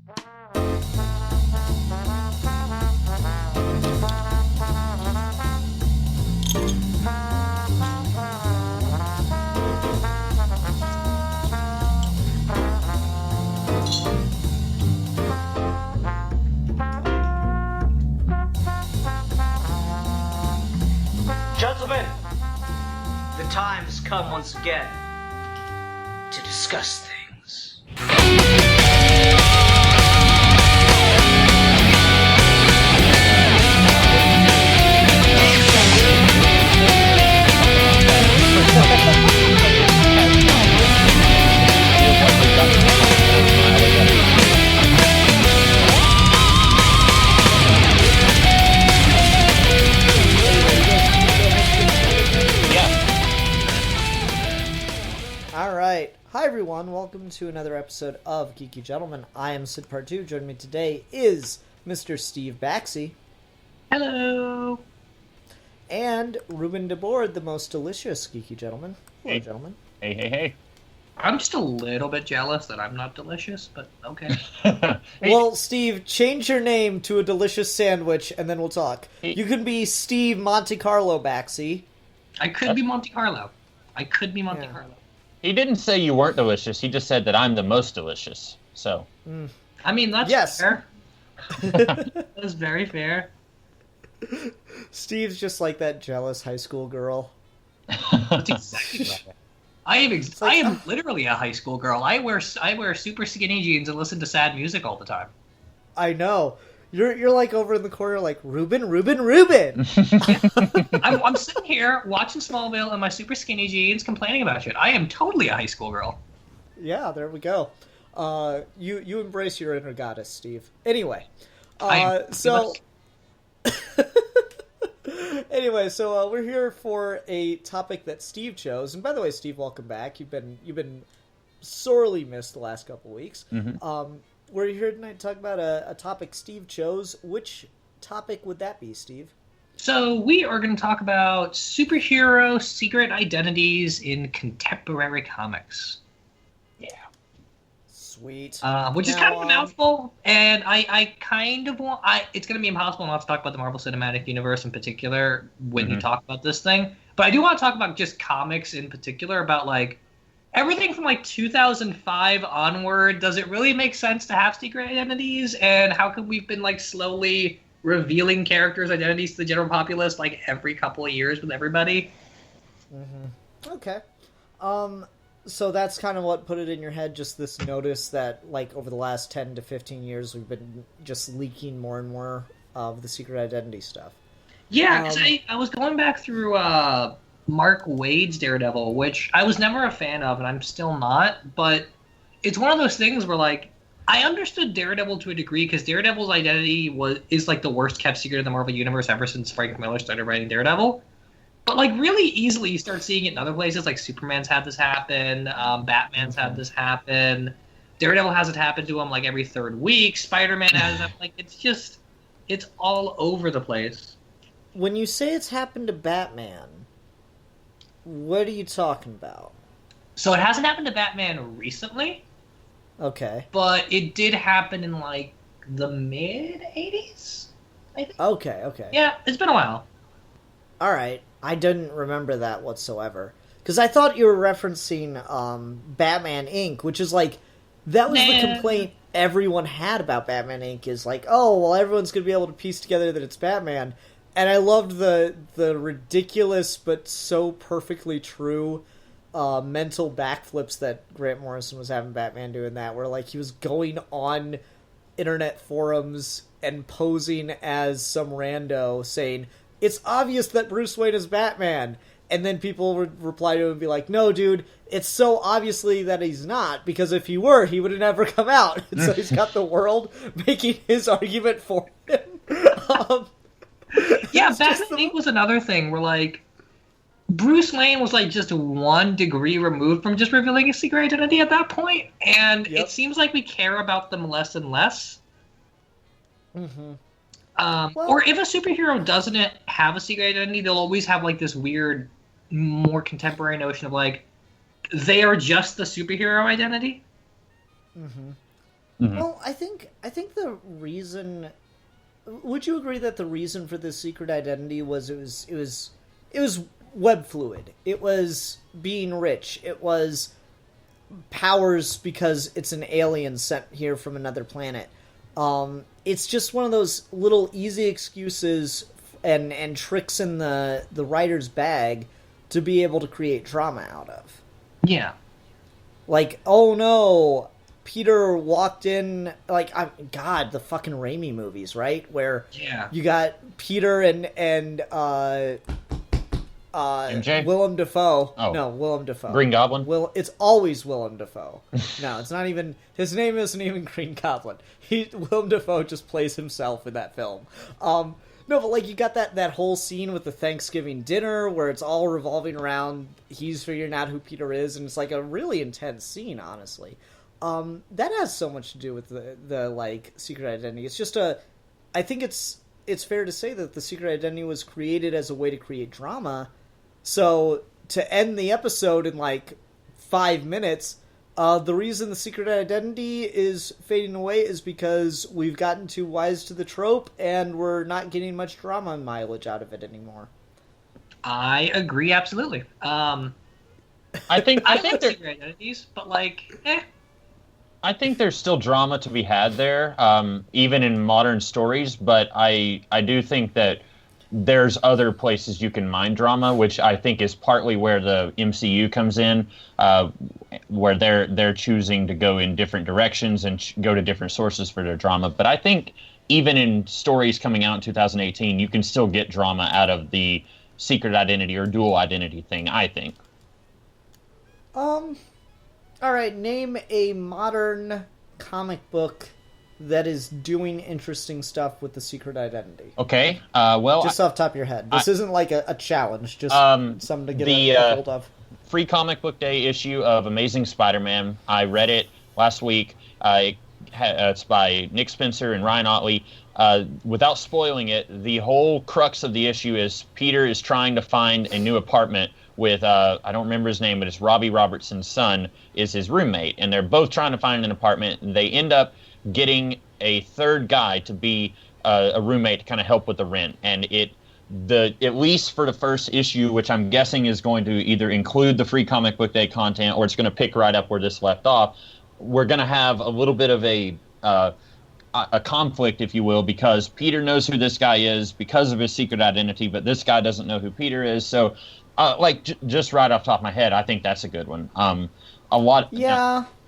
Gentlemen, the time has come once again to discuss things. Hi everyone, welcome to another episode of Geeky Gentlemen. I am Sid Part 2. Joining me today is Mr. Steve Baxey. Hello! And Ruben DeBoard, the most delicious Geeky Gentleman. Hello, Hey. gentlemen. Hey. I'm just a little bit jealous that I'm not delicious, but okay. Well, Steve, change your name to a delicious sandwich and then we'll talk. You can be Steve Monte Carlo Baxey. I could be Monte Carlo. Carlo. He didn't say you weren't delicious. He just said that I'm the most delicious. So. I mean, that's fair. That's very fair. Steve's just like that jealous high school girl. That's exactly right. I am literally a high school girl. I wear super skinny jeans and listen to sad music all the time. I know. You're like over in the corner like, Ruben. I'm sitting here watching Smallville in my super skinny jeans complaining about shit. I am totally a high school girl. Yeah, there we go. You embrace your inner goddess, Steve. Anyway, so we're here for a topic that Steve chose. And by the way, Steve, welcome back. You've been sorely missed the last couple weeks. Mm-hmm. We're here tonight to talk about a topic Steve chose. Which topic would that be, Steve? So we are going to talk about superhero secret identities in contemporary comics. Yeah. Sweet. Which is kind of a mouthful, and I kind of want... it's going to be impossible not to talk about the Marvel Cinematic Universe in particular when you talk about this thing. But I do want to talk about just comics in particular, about, like, everything from, like, 2005 onward. Does it really make sense to have secret identities? And how come we've been, like, slowly revealing characters' identities to the general populace, like, every couple of years with everybody? Mm-hmm. Okay. So that's kind of what put it in your head, just this notice that, like, over the last 10 to 15 years, we've been just leaking more and more of the secret identity stuff. Yeah, because I was going back through Mark Waid's Daredevil, which I was never a fan of, and I'm still not, but it's one of those things where, like, I understood Daredevil to a degree, because Daredevil's identity is like, the worst-kept secret in the Marvel Universe ever since Frank Miller started writing Daredevil. But, like, really easily you start seeing it in other places, like Superman's had this happen, Batman's had this happen, Daredevil has it happen to him, like, every third week, Spider-Man has it, like, it's all over the place. When you say it's happened to Batman, what are you talking about? So it hasn't happened to Batman recently. Okay. But it did happen in, like, the mid-'80s, I think. Okay. Yeah, it's been a while. Alright. I didn't remember that whatsoever. Because I thought you were referencing Batman Inc., which is like, that was the complaint everyone had about Batman Inc., is like, oh, well, everyone's going to be able to piece together that it's Batman. And I loved the ridiculous but so perfectly true mental backflips that Grant Morrison was having Batman doing that, where, like, he was going on internet forums and posing as some rando saying, it's obvious that Bruce Wayne is Batman. And then people would reply to him and be like, no, dude, it's so obviously that he's not, because if he were, he would have never come out. And so he's got the world making his argument for him. Yeah, Batman Inc. was another thing where, like, Bruce Wayne was, like, just 1 degree removed from just revealing his secret identity at that point, and it seems like we care about them less and less. Mm-hmm. Or if a superhero doesn't have a secret identity, they'll always have, like, this weird, more contemporary notion of, like, they are just the superhero identity. Mm-hmm. Mm-hmm. Well, I think the reason. Would you agree that the reason for this secret identity was it was web fluid. It was being rich. It was powers because it's an alien sent here from another planet. It's just one of those little easy excuses and tricks in the writer's bag to be able to create drama out of. Yeah. Like, oh no, Peter walked in, like, God, the fucking Raimi movies, right? Where you got Peter and MJ? Willem Dafoe. Oh. No, Willem Dafoe. Green Goblin? It's always Willem Dafoe. No, it's not even, his name isn't even Green Goblin. Willem Dafoe just plays himself in that film. No, but like you got that whole scene with the Thanksgiving dinner where it's all revolving around he's figuring out who Peter is, and it's like a really intense scene, honestly. That has so much to do with the like secret identity. It's just I think it's fair to say that the secret identity was created as a way to create drama. So to end the episode in like 5 minutes, the reason the secret identity is fading away is because we've gotten too wise to the trope and we're not getting much drama mileage out of it anymore. I agree absolutely. I think secret identities, but like, I think there's still drama to be had there, even in modern stories. But I do think that there's other places you can mine drama, which I think is partly where the MCU comes in, where they're choosing to go in different directions and go to different sources for their drama. But I think even in stories coming out in 2018, you can still get drama out of the secret identity or dual identity thing, I think. All right, name a modern comic book that is doing interesting stuff with the secret identity. Okay, well... Just off the top of your head. This isn't like a challenge, just something to get a hold of. Free Comic Book Day issue of Amazing Spider-Man. I read it last week. It's by Nick Spencer and Ryan Ottley. Without spoiling it, the whole crux of the issue is Peter is trying to find a new apartment with, I don't remember his name, but it's Robbie Robertson's son is his roommate. And they're both trying to find an apartment, and they end up getting a third guy to be a roommate to kind of help with the rent. And at least for the first issue, which I'm guessing is going to either include the Free Comic Book Day content or it's going to pick right up where this left off, we're going to have a little bit of a conflict, if you will, because Peter knows who this guy is because of his secret identity, but this guy doesn't know who Peter is. So, just right off the top of my head, I think that's a good one.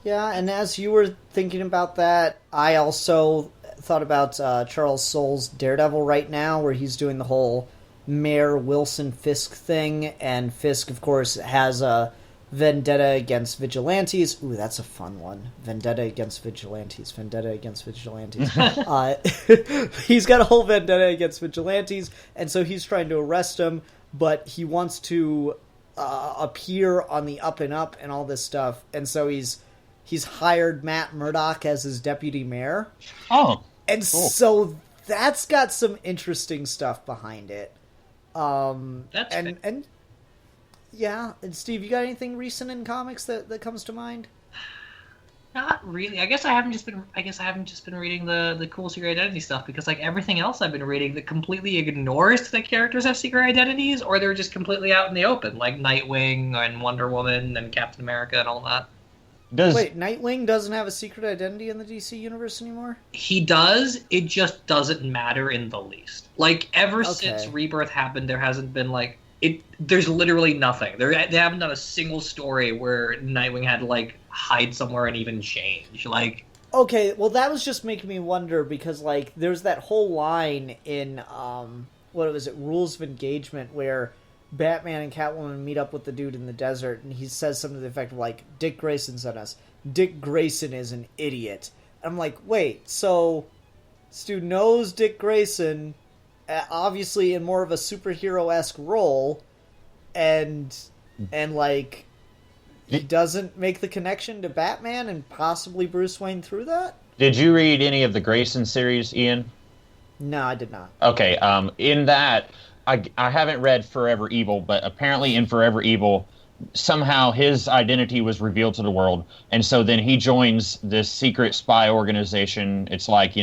Yeah, and as you were thinking about that, I also thought about Charles Soule's Daredevil right now, where he's doing the whole Mayor Wilson Fisk thing, and Fisk, of course, has a vendetta against vigilantes. Ooh, that's a fun one. Vendetta against vigilantes. He's got a whole vendetta against vigilantes, and so he's trying to arrest him, but he wants to appear on the up and up and all this stuff, and so he's hired Matt Murdock as his deputy mayor. Oh, and cool. So that's got some interesting stuff behind it. That's and yeah. And Steve, you got anything recent in comics that comes to mind? Not really. I guess I haven't just been reading the cool secret identity stuff, because like everything else I've been reading that completely ignores that characters have secret identities, or they're just completely out in the open, like Nightwing and Wonder Woman and Captain America and all that. Wait, Nightwing doesn't have a secret identity in the DC universe anymore? He does. It just doesn't matter in the least. Like, ever since Rebirth happened, there hasn't been, like... There's literally nothing. They haven't done a single story where Nightwing had to, like, hide somewhere and even change. Like... Okay, well, that was just making me wonder, because, like, there's that whole line in, what was it, Rules of Engagement, where Batman and Catwoman meet up with the dude in the desert, and he says something to the effect of, like, Dick Grayson sent us. Dick Grayson is an idiot. I'm like, wait, so Stu knows Dick Grayson, obviously in more of a superhero-esque role, and like, he doesn't make the connection to Batman and possibly Bruce Wayne through that? Did you read any of the Grayson series, Ian? No, I did not. Okay, in that... I haven't read Forever Evil, but apparently in Forever Evil, somehow his identity was revealed to the world, and so then he joins this secret spy organization. It's like,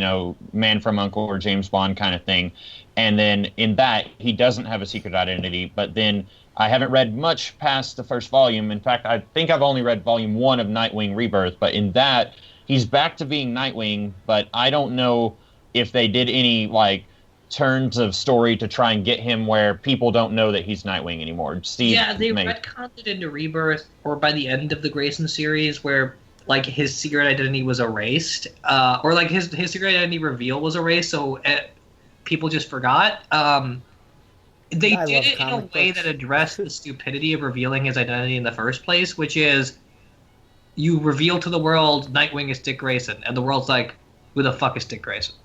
Man from Uncle or James Bond kind of thing. And then in that, he doesn't have a secret identity. But then I haven't read much past the first volume. In fact, I think I've only read volume 1 of Nightwing Rebirth. But in that, he's back to being Nightwing. But I don't know if they did any turns of story to try and get him where people don't know that he's Nightwing anymore. They retconned it into Rebirth, or by the end of the Grayson series, where his secret identity was erased, or his secret identity reveal was erased, so people just forgot. They did it in a way that addressed the stupidity of revealing his identity in the first place, which is you reveal to the world Nightwing is Dick Grayson, and the world's like, who the fuck is Dick Grayson?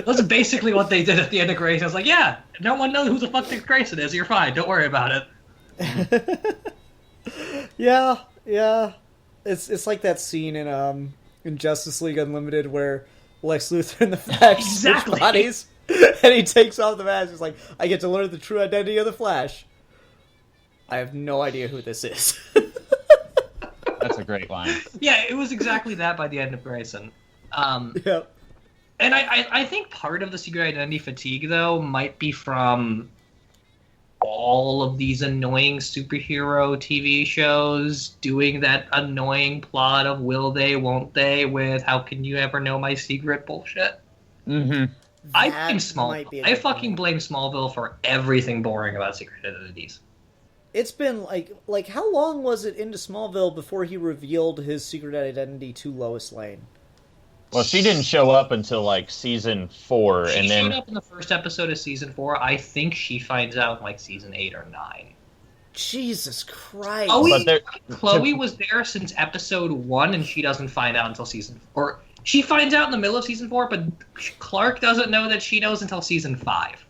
That's basically what they did at the end of Grayson. I was like, yeah, no one knows who the fuck Dick Grayson is. You're fine. Don't worry about it. Yeah. It's like that scene in Justice League Unlimited where Lex Luthor and the Flash switch bodies, and he takes off the mask. He's like, I get to learn the true identity of the Flash. I have no idea who this is. That's a great line. Yeah, it was exactly that by the end of Grayson. Yep. And I think part of the secret identity fatigue, though, might be from all of these annoying superhero TV shows doing that annoying plot of will they, won't they, with how can you ever know my secret bullshit. Mm-hmm. I blame Smallville. I fucking blame Smallville for everything boring about secret identities. It's been like how long was it into Smallville before he revealed his secret identity to Lois Lane? Well, she didn't show up until season 4, she and then showed up in the first episode of season 4. I think she finds out in season 8 or 9. Jesus Christ! Chloe was there since episode 1, and she doesn't find out until season 4. She finds out in the middle of season 4, but Clark doesn't know that she knows until season 5.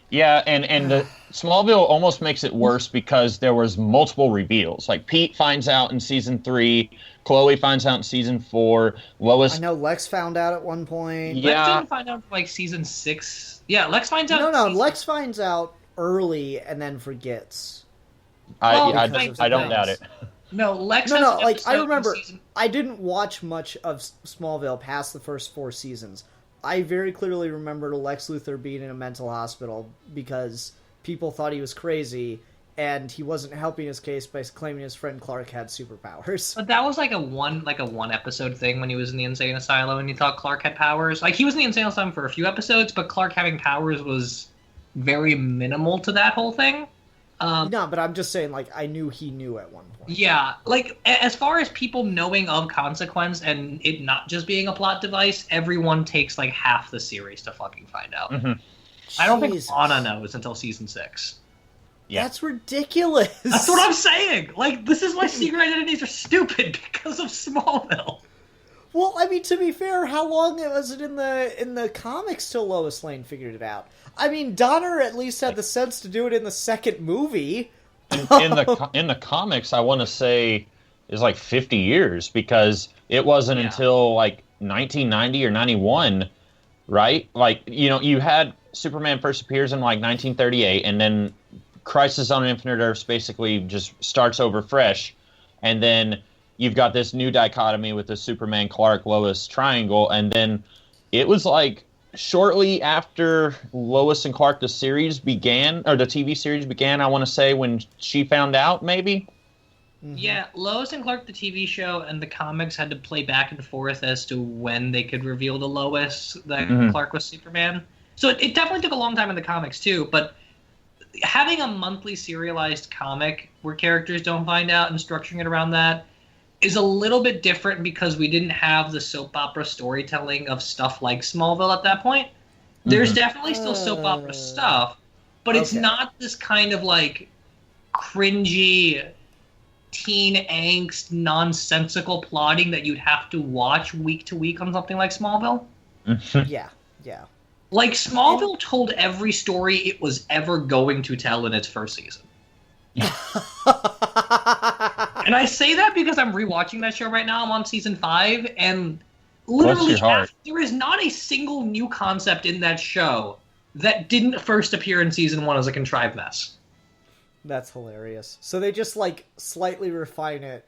Yeah, and the Smallville almost makes it worse because there was multiple reveals. Pete finds out in season 3, Chloe finds out in season 4, Lois... I know Lex found out at one point. Yeah. Lex didn't find out until season 6. Yeah, Lex finds out... No, Lex finds out early and then forgets. I don't doubt it. No, Lex I remember... I didn't watch much of Smallville past the first 4 seasons. I very clearly remember Lex Luthor being in a mental hospital because people thought he was crazy, and he wasn't helping his case by claiming his friend Clark had superpowers. But that was a one episode thing when he was in the insane asylum, and he thought Clark had powers. He was in the insane asylum for a few episodes, but Clark having powers was very minimal to that whole thing. No, but I'm just saying, I knew he knew at one point. Yeah, as far as people knowing of Consequence and it not just being a plot device, everyone takes, half the series to fucking find out. Mm-hmm. I don't think Anna knows until season 6. Yeah. That's ridiculous. That's what I'm saying! This is why secret identities are stupid, because of Smallville. Well, I mean, to be fair, how long was it in the comics till Lois Lane figured it out? I mean, Donner at least had the sense to do it in the second movie. In the comics, I want to say is 50 years because it wasn't until 1990 or 91, right? You had Superman first appears in 1938, and then Crisis on Infinite Earths basically just starts over fresh, and then you've got this new dichotomy with the Superman Clark Lois triangle, and then it was shortly after Lois and Clark the series began, or the TV series began, I want to say, when she found out, maybe? Mm-hmm. Yeah, Lois and Clark the TV show and the comics had to play back and forth as to when they could reveal to Lois that Clark was Superman. So it definitely took a long time in the comics, too, but having a monthly serialized comic where characters don't find out and structuring it around that is a little bit different because we didn't have the soap opera storytelling of stuff like Smallville at that point. There's definitely still soap opera stuff, but it's not this kind of cringy teen angst, nonsensical plotting that you'd have to watch week to week on something like Smallville. Yeah. Smallville told every story it was ever going to tell in its first season. And I say that because I'm rewatching that show right now. I'm on season 5, and literally there is not a single new concept in that show that didn't first appear in season 1 as a contrived mess. That's hilarious. So they just like slightly refine it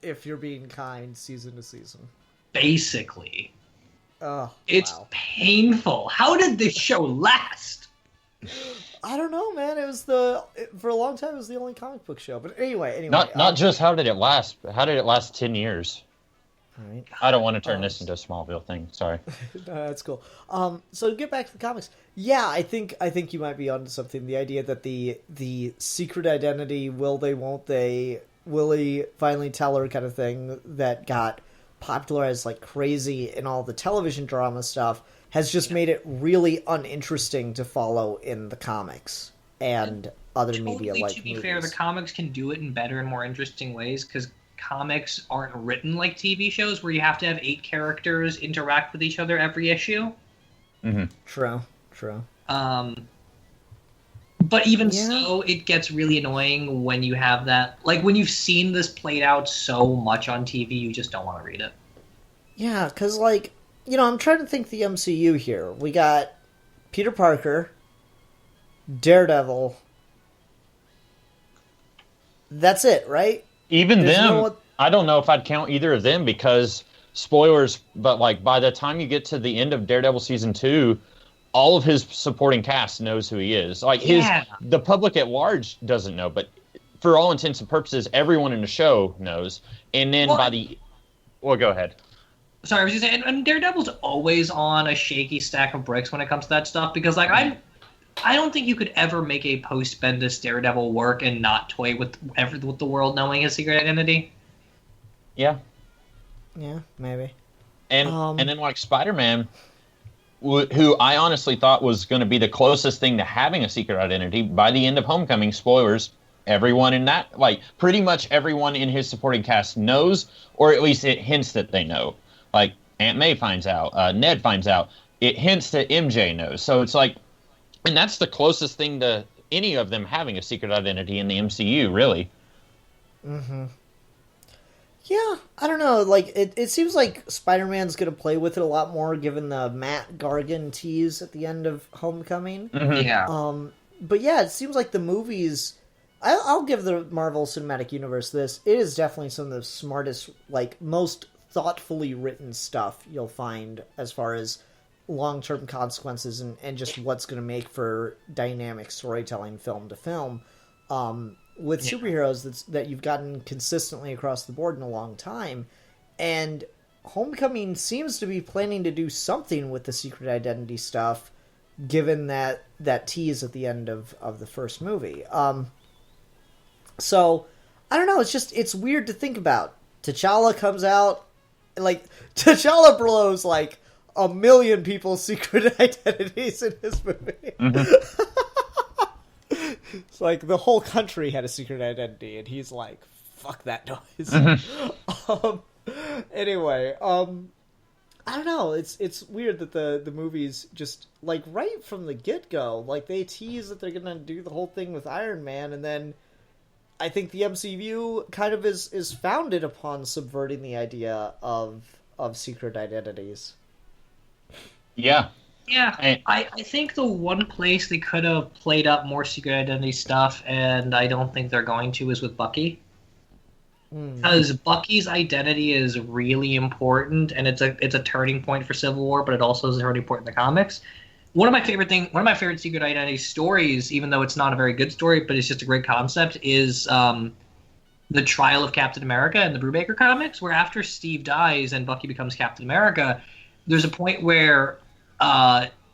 if you're being kind season to season. Basically. Oh, it's painful. How did this show last? I don't know, man. For a long time it was the only comic book show. But anyway. Not just how did it last, but how did it last 10 years? All right. I don't want to turn this into a Smallville thing. Sorry. No, that's cool. So to get back to the comics, yeah, I think you might be onto something. The idea that the secret identity, will they, won't they, will he finally tell her kind of thing that got popularized like crazy in all the television drama stuff has just made it really uninteresting to follow in the comics and other media like to be movies. fair, the comics can do it in better and more interesting ways because comics aren't written like TV shows where you have to have 8 characters interact with each other every issue. Mm-hmm. True. But even so, it gets really annoying when you have that. Like, when you've seen this played out so much on TV, you just don't want to read it. Yeah, because, like, I'm trying to think the MCU here. We got Peter Parker, Daredevil. That's it, right? Even them, I don't know if I'd count either of them because, spoilers, but, like, by the time you get to the end of Daredevil Season 2... all of his supporting cast knows who he is. Like the public at large doesn't know, but for all intents and purposes, everyone in the show knows. And then go ahead. Sorry, I was just saying, and Daredevil's always on a shaky stack of bricks when it comes to that stuff because, like, I don't think you could ever make a post-Bendis Daredevil work and not toy with the world knowing his secret identity. Yeah, maybe. And then like Spider-Man, who I honestly thought was going to be the closest thing to having a secret identity, by the end of Homecoming, spoilers, everyone in that, like, pretty much everyone in his supporting cast knows, or at least it hints that they know. Like, Aunt May finds out, Ned finds out, it hints that MJ knows. So it's like, and that's the closest thing to any of them having a secret identity in the MCU, really. Mm-hmm. Yeah, I don't know. Like, it seems like Spider-Man's going to play with it a lot more, given the Matt Gargan tease at the end of Homecoming. Mm-hmm. Yeah. But yeah, it seems like the movies. I'll give the Marvel Cinematic Universe this. It is definitely some of the smartest, like, most thoughtfully written stuff you'll find as far as long-term consequences and just what's going to make for dynamic storytelling film to film. With superheroes that you've gotten consistently across the board in a long time. And Homecoming seems to be planning to do something with the secret identity stuff, given that tease at the end of the first movie. So, I don't know, it's weird to think about. T'Challa comes out, like, T'Challa blows, like, 1 million people's secret identities in his movie. Mm-hmm. It's like the whole country had a secret identity, and he's like, "Fuck that noise." Mm-hmm. Anyway, I don't know. It's weird that the movies just, like, right from the get go, like, they tease that they're gonna do the whole thing with Iron Man, and then I think the MCU kind of is founded upon subverting the idea of secret identities. Yeah. Yeah, I think the one place they could have played up more secret identity stuff, and I don't think they're going to, is with Bucky. Because Bucky's identity is really important, and it's a turning point for Civil War, but it also is a turning point in the comics. One of my favorite secret identity stories, even though it's not a very good story, but it's just a great concept, is the trial of Captain America in the Brubaker comics, where after Steve dies and Bucky becomes Captain America, there's a point where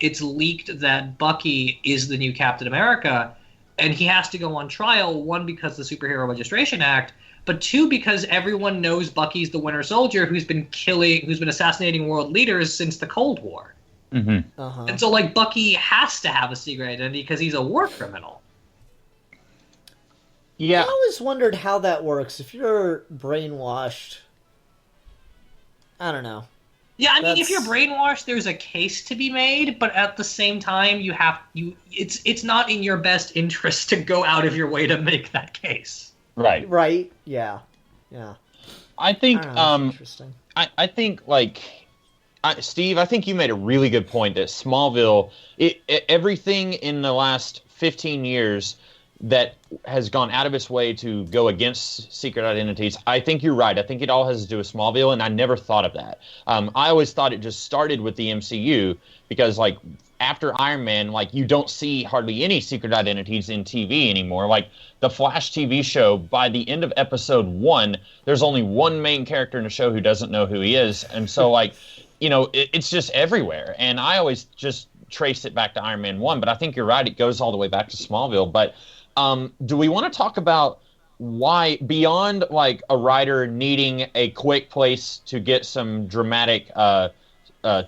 it's leaked that Bucky is the new Captain America, and he has to go on trial, one, because the Superhero Registration Act, but two, because everyone knows Bucky's the Winter Soldier who's been assassinating world leaders since the Cold War. Mm-hmm. Uh-huh. And so, like, Bucky has to have a secret identity because he's a war criminal. Yeah. I always wondered how that works. If you're brainwashed, I don't know. Yeah, I mean, if you're brainwashed, there's a case to be made, but at the same time, it's not in your best interest to go out of your way to make that case. Right. Yeah. I think interesting. I think, like, Steve, I think you made a really good point that Smallville, everything in the last 15 years, that has gone out of its way to go against secret identities. I think you're right. I think it all has to do with Smallville, and I never thought of that. I always thought it just started with the MCU because, like, after Iron Man, like, you don't see hardly any secret identities in TV anymore. Like, the Flash TV show, by the end of episode 1, there's only one main character in the show who doesn't know who he is. And so, like, you know, it's just everywhere. And I always just trace it back to Iron Man 1, but I think you're right. It goes all the way back to Smallville. But do we want to talk about why, beyond, like, a writer needing a quick place to get some dramatic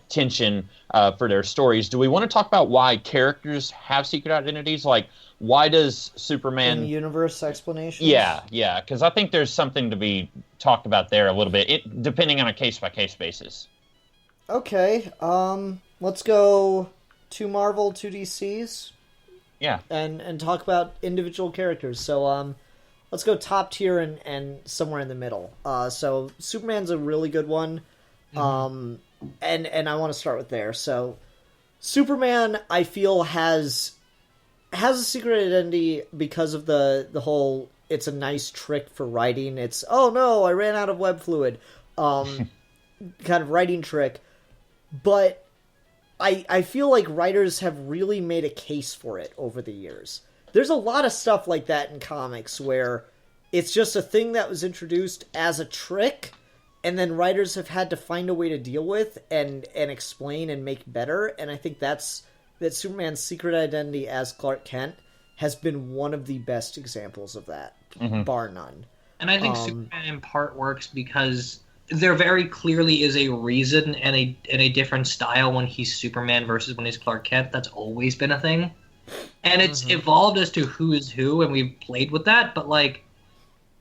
tension for their stories, do we want to talk about why characters have secret identities? Like, why does Superman... In the universe explanations? Yeah, because I think there's something to be talked about there a little bit, depending on a case-by-case basis. Okay, let's go to Marvel, to DCs. Yeah. And talk about individual characters. So, let's go top tier and somewhere in the middle. So, Superman's a really good one. And I want to start with there. So, Superman, I feel, has a secret identity because of the whole, it's a nice trick for writing. It's, oh no, I ran out of web fluid. Kind of writing trick. But I feel like writers have really made a case for it over the years. There's a lot of stuff like that in comics where it's just a thing that was introduced as a trick, and then writers have had to find a way to deal with and explain and make better. And I think that Superman's secret identity as Clark Kent has been one of the best examples of that, bar none. And I think Superman in part works because there very clearly is a reason and a different style when he's Superman versus when he's Clark Kent. That's always been a thing. And it's evolved as to who is who, and we've played with that. But, like,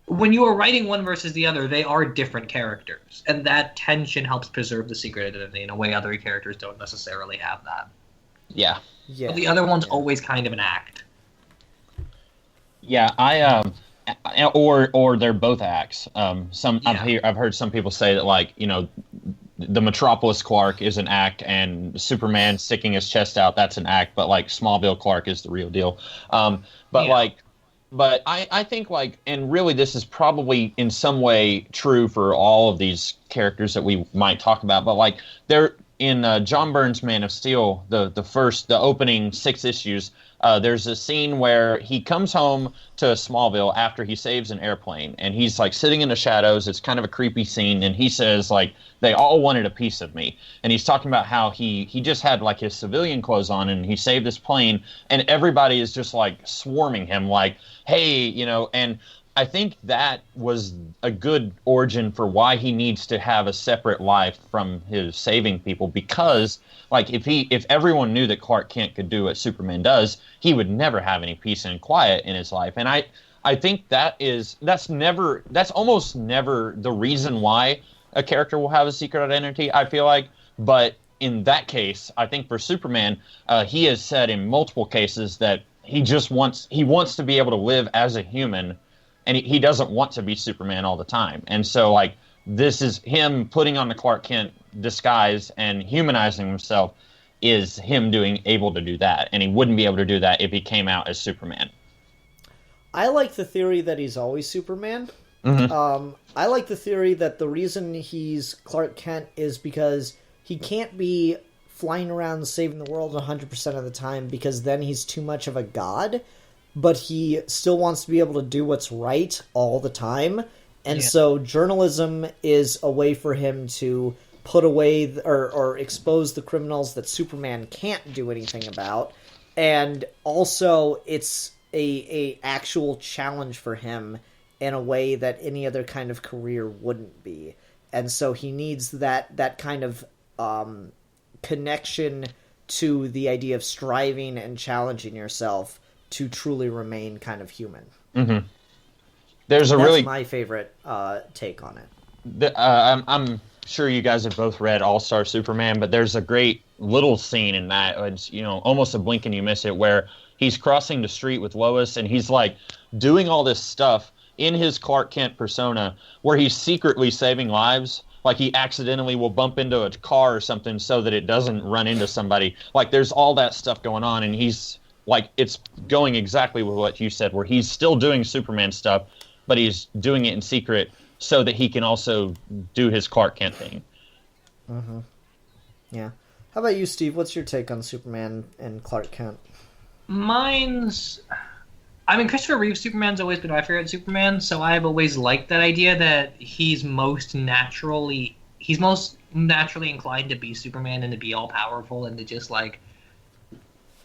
when you are writing one versus the other, they are different characters. And that tension helps preserve the secret identity in a way other characters don't necessarily have that. Yeah. But the other one's always kind of an act. Yeah, or they're both acts. I've heard some people say that, like, you know, the Metropolis Clark is an act, and Superman sticking his chest out, that's an act, but, like, Smallville Clark is the real deal. But I think, like, and really this is probably in some way true for all of these characters that we might talk about, but, like, they're in John Byrne's Man of Steel, the opening 6 issues, there's a scene where he comes home to Smallville after he saves an airplane, and he's, like, sitting in the shadows. It's kind of a creepy scene, and he says, like, they all wanted a piece of me. And he's talking about how he just had, like, his civilian clothes on, and he saved this plane, and everybody is just, like, swarming him, like, hey, you know, and I think that was a good origin for why he needs to have a separate life from his saving people, because, like, if everyone knew that Clark Kent could do what Superman does, he would never have any peace and quiet in his life. And I think that's almost never the reason why a character will have a secret identity, I feel like. But in that case, I think for Superman, he has said in multiple cases that he wants to be able to live as a human, and he doesn't want to be Superman all the time. And so, like, this is him putting on the Clark Kent disguise and humanizing himself is him able to do that. And he wouldn't be able to do that if he came out as Superman. I like the theory that he's always Superman. I like the theory that the reason he's Clark Kent is because he can't be flying around saving the world 100% of the time, because then he's too much of a god. But he still wants to be able to do what's right all the time. And so journalism is a way for him to put away or expose the criminals that Superman can't do anything about. And also it's a actual challenge for him in a way that any other kind of career wouldn't be. And so he needs that kind of connection to the idea of striving and challenging yourself to truly remain kind of human. Mm-hmm. That's my favorite take on it. I'm sure you guys have both read All-Star Superman, but there's a great little scene in that. It's, you know, almost a blink and you miss it, where he's crossing the street with Lois, and he's, like, doing all this stuff in his Clark Kent persona where he's secretly saving lives. Like, he accidentally will bump into a car or something so that it doesn't run into somebody. Like, there's all that stuff going on, and he's like it's going exactly with what you said, where he's still doing Superman stuff, but he's doing it in secret so that he can also do his Clark Kent thing. Mm-hmm. Yeah. How about you, Steve? What's your take on Superman and Clark Kent? Christopher Reeve's Superman's always been my favorite Superman, so I've always liked that idea that he's most naturally inclined to be Superman and to be all powerful and to just like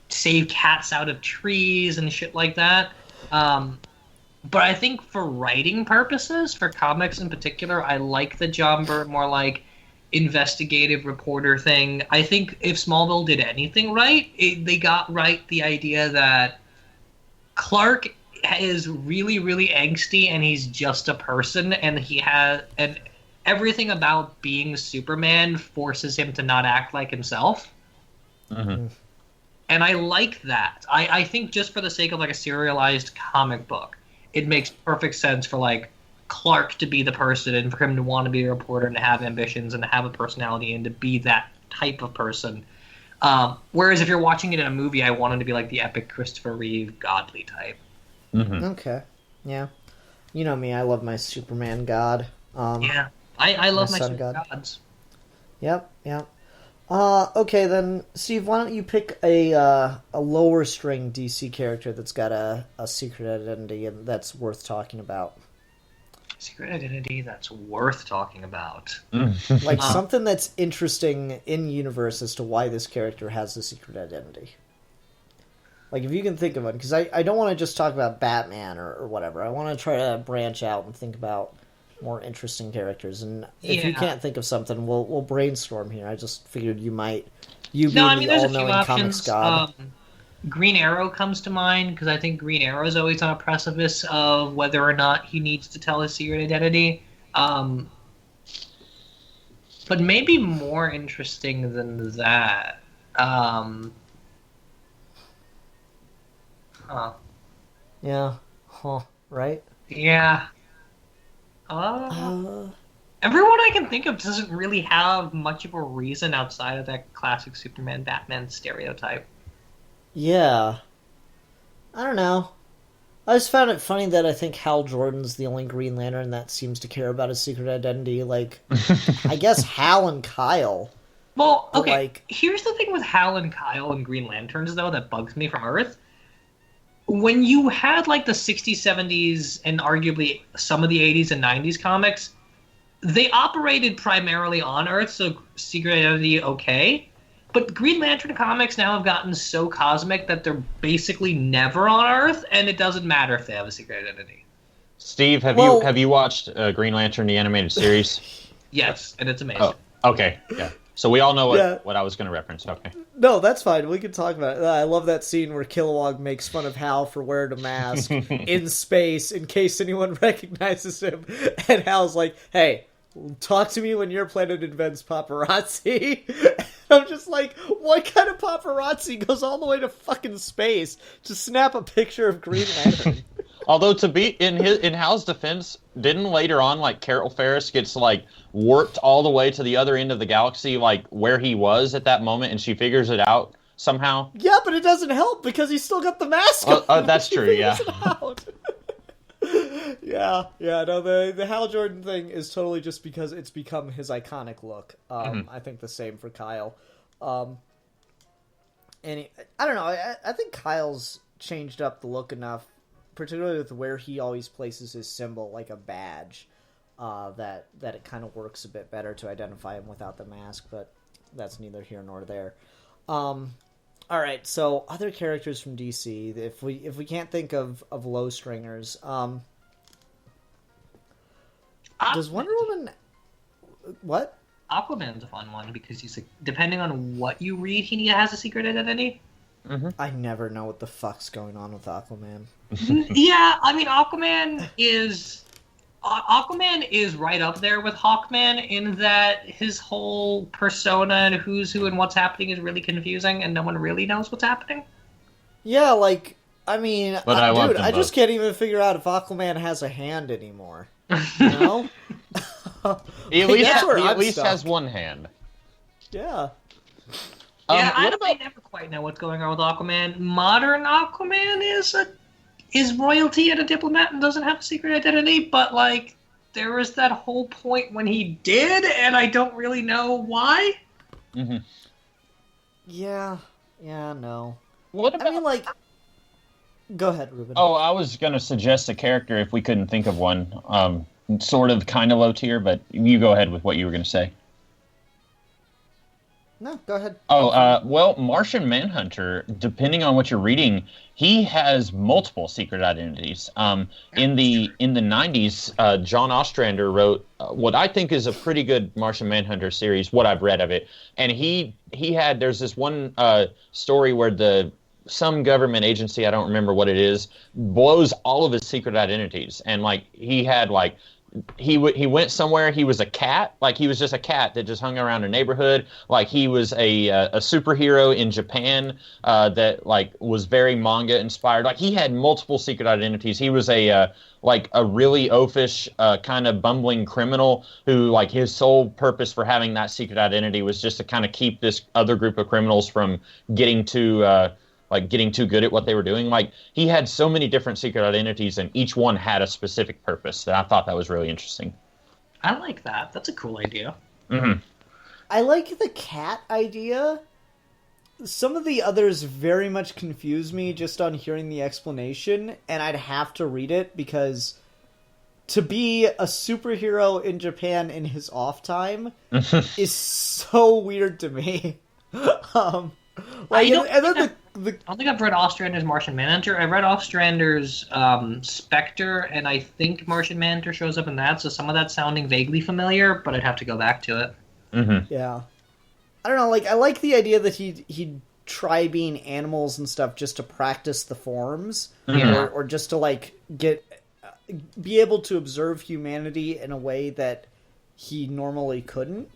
save cats out of trees and shit like that. But I think for writing purposes, for comics in particular, I like the John Byrne more like investigative reporter thing. I think if Smallville did anything right, they got right the idea that Clark is really, really angsty and he's just a person, and everything about being Superman forces him to not act like himself. Mm-hmm. And I like that. I think just for the sake of like a serialized comic book, it makes perfect sense for like Clark to be the person and for him to want to be a reporter and to have ambitions and to have a personality and to be that type of person. Whereas if you're watching it in a movie, I want him to be like the epic Christopher Reeve godly type. Mm-hmm. Okay. Yeah. You know me, I love my Superman god. Yeah. I love my my Super god. gods. Yep. Okay, then, Steve, why don't you pick a lower string DC character that's got a secret identity and that's worth talking about? Secret identity that's worth talking about. Like something that's interesting in universe as to why this character has the secret identity. Like if you can think of one, because I don't want to just talk about Batman or whatever. I want to try to branch out and think about more interesting characters. And if you can't think of something, we'll brainstorm here. I just figured you might. There's a few options. God. Green Arrow comes to mind because I think Green Arrow is always on a precipice of whether or not he needs to tell his secret identity. But maybe more interesting than that. Yeah. Huh. Right? Yeah. Everyone I can think of doesn't really have much of a reason outside of that classic Superman Batman stereotype. Yeah. I don't know. I just found it funny that I think Hal Jordan's the only Green Lantern that seems to care about his secret identity. Like, I guess Hal and Kyle. Well, okay, here's the thing with Hal and Kyle and Green Lanterns, though, that bugs me from Earth. When you had, like, the 60s, 70s, and arguably some of the 80s and 90s comics, they operated primarily on Earth, so secret identity okay. But Green Lantern comics now have gotten so cosmic that they're basically never on Earth, and it doesn't matter if they have a secret identity. Steve, have you watched Green Lantern, the animated series? Yes, and it's amazing. Oh, okay, yeah. So we all know what I was going to reference. Okay. No, that's fine. We can talk about it. I love that scene where Kilowog makes fun of Hal for wearing a mask in space in case anyone recognizes him. And Hal's like, hey, talk to me when your planet invents paparazzi. I'm just like, what kind of paparazzi goes all the way to fucking space to snap a picture of Green Lantern? Although to be in Hal's defense, didn't later on like Carol Ferris gets like warped all the way to the other end of the galaxy, like where he was at that moment, and she figures it out somehow. Yeah, but it doesn't help because he's still got the mask on. That's true. Yeah. No, the Hal Jordan thing is totally just because it's become his iconic look. I think the same for Kyle. I don't know. I think Kyle's changed up the look enough, particularly with where he always places his symbol, like a badge, that it kind of works a bit better to identify him without the mask. But that's neither here nor there. All right, so other characters from DC. If we can't think of low stringers, does Wonder Woman? What? Aquaman's a fun one because he's depending on what you read, he has a secret identity. Mm-hmm. I never know what the fuck's going on with Aquaman. Yeah, I mean Aquaman is right up there with Hawkman in that his whole persona and who's who and what's happening is really confusing and no one really knows what's happening. Yeah, like, I mean, but I just can't even figure out if Aquaman has a hand anymore. You know? He at least has one hand. Yeah. Yeah, what I about? never quite know what's going on with Aquaman. Modern Aquaman is royalty and a diplomat and doesn't have a secret identity, but like there was that whole point when he did, and I don't really know why. Hmm. Yeah, no. What I mean, about? like, go ahead, Ruben. Oh, I was gonna suggest a character if we couldn't think of one. Sort of, kind of low tier, but you go ahead with what you were gonna say. No, go ahead. Oh, well, Martian Manhunter, depending on what you're reading, he has multiple secret identities. In the 90s, John Ostrander wrote what I think is a pretty good Martian Manhunter series, what I've read of it. And there's this one story where some government agency, I don't remember what it is, blows all of his secret identities. And like he went somewhere. He was a cat, like he was just a cat that just hung around a neighborhood. Like he was a superhero in Japan that like was very manga inspired. Like he had multiple secret identities. He was a really oafish kind of bumbling criminal who like his sole purpose for having that secret identity was just to kind of keep this other group of criminals from getting too good at what they were doing. Like he had so many different secret identities, and each one had a specific purpose. That I thought that was really interesting. I like that. That's a cool idea. Mm-hmm. I like the cat idea. Some of the others very much confuse me just on hearing the explanation, and I'd have to read it because to be a superhero in Japan in his off time is so weird to me. Like, I don't and then think I don't think I've read Ostrander's Martian Manhunter. I read Ostrander's Spectre, and I think Martian Manhunter shows up in that, so some of that's sounding vaguely familiar, but I'd have to go back to it. Mm-hmm. Yeah. I don't know, like, I like the idea that he'd try being animals and stuff just to practice the forms, Mhm. or just to, like, be able to observe humanity in a way that he normally couldn't.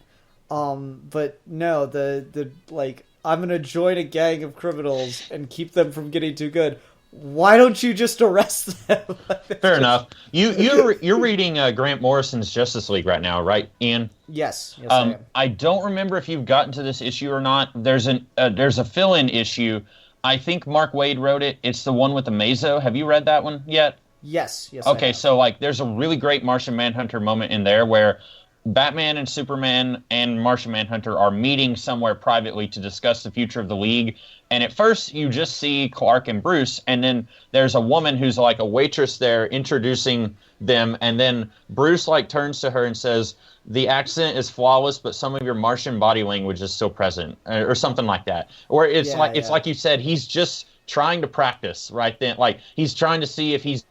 But no, the like, I'm gonna join a gang of criminals and keep them from getting too good. Why don't you just arrest them? Fair enough. You're reading Grant Morrison's Justice League right now, right, Ian? Yes, I am. I don't remember if you've gotten to this issue or not. There's a fill-in issue. I think Mark Waid wrote it. It's the one with the Mazo. Have you read that one yet? Yes. Okay, I have. so like there's a really great Martian Manhunter moment in there where Batman and Superman and Martian Manhunter are meeting somewhere privately to discuss the future of the League. And at first you just see Clark and Bruce, and then there's a woman who's like a waitress there introducing them, and then Bruce like turns to her and says, "The accent is flawless, but some of your Martian body language is still present," or something like that. Or it's like you said, he's just trying to practice right then. Like he's trying to see if he's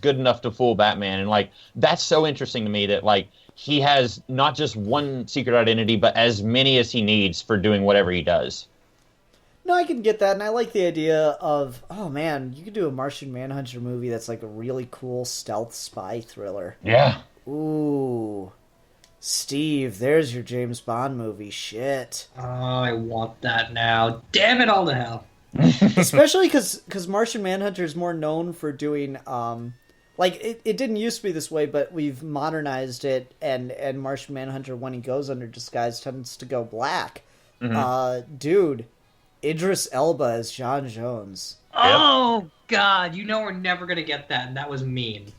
good enough to fool Batman, and like that's so interesting to me that like he has not just one secret identity, but as many as he needs for doing whatever he does. No, I can get that, and I like the idea of, oh man, you could do a Martian Manhunter movie that's like a really cool stealth spy thriller. Yeah. Ooh. Steve, there's your James Bond movie. Shit. Oh, I want that now. Damn it all to hell. Especially because Martian Manhunter is more known for doing, like, it didn't used to be this way, but we've modernized it, and Martian Manhunter, when he goes under disguise, tends to go black. Mm-hmm. Dude, Idris Elba as John Jones. Oh, God. You know we're never going to get that, and that was mean.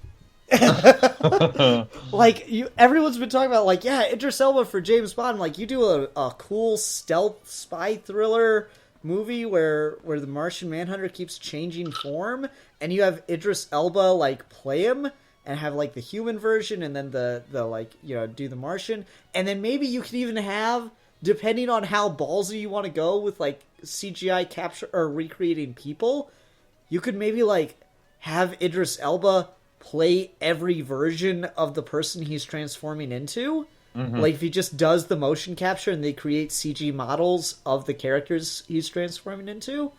Like, everyone's been talking about, like, yeah, Idris Elba for James Bond. Like, you do a cool stealth spy thriller movie where the Martian Manhunter keeps changing form, and you have Idris Elba like play him and have like the human version, and then the like, you know, do the Martian, and then maybe you could even have, depending on how ballsy you want to go with like CGI capture or recreating people, you could maybe like have Idris Elba play every version of the person he's transforming into. Mm-hmm. Like, if he just does the motion capture and they create CG models of the characters he's transforming into,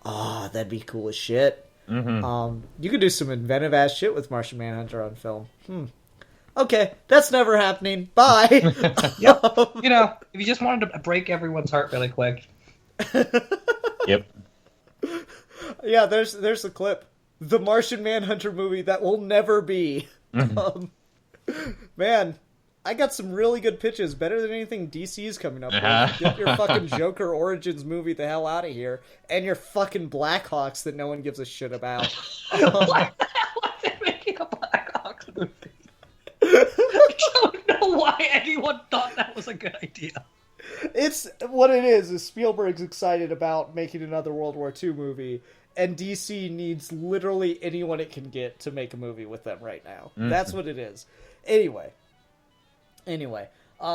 that'd be cool as shit. Mm-hmm. You could do some inventive ass shit with Martian Manhunter on film. Okay, that's never happening. Bye. Yep. You know, if you just wanted to break everyone's heart really quick. Yep. Yeah, there's the clip. The Martian Manhunter movie that will never be. Man. I got some really good pitches, better than anything DC's coming up with. Uh-huh. Get your fucking Joker Origins movie the hell out of here, and your fucking Blackhawks that no one gives a shit about. What the hell are they making a Blackhawks movie? I don't know why anyone thought that was a good idea. It's what it is Spielberg's excited about making another World War II movie, and DC needs literally anyone it can get to make a movie with them right now. Mm-hmm. That's what it is. Anyway,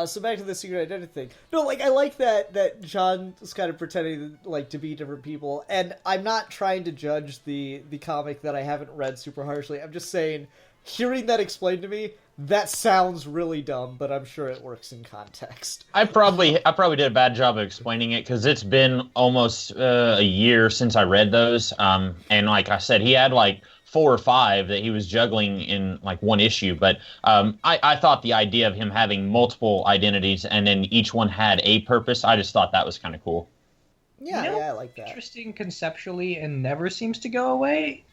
so back to the secret identity thing. No, like, I like that John's kind of pretending, like, to be different people, and I'm not trying to judge the comic that I haven't read super harshly. I'm just saying, hearing that explained to me, that sounds really dumb, but I'm sure it works in context. I probably did a bad job of explaining it, because it's been almost a year since I read those, and like I said, he had, like, 4 or 5 that he was juggling in like one issue, but I thought the idea of him having multiple identities and then each one had a purpose, I just thought that was kind of cool. Yeah, you know, I like that. Interesting conceptually and never seems to go away.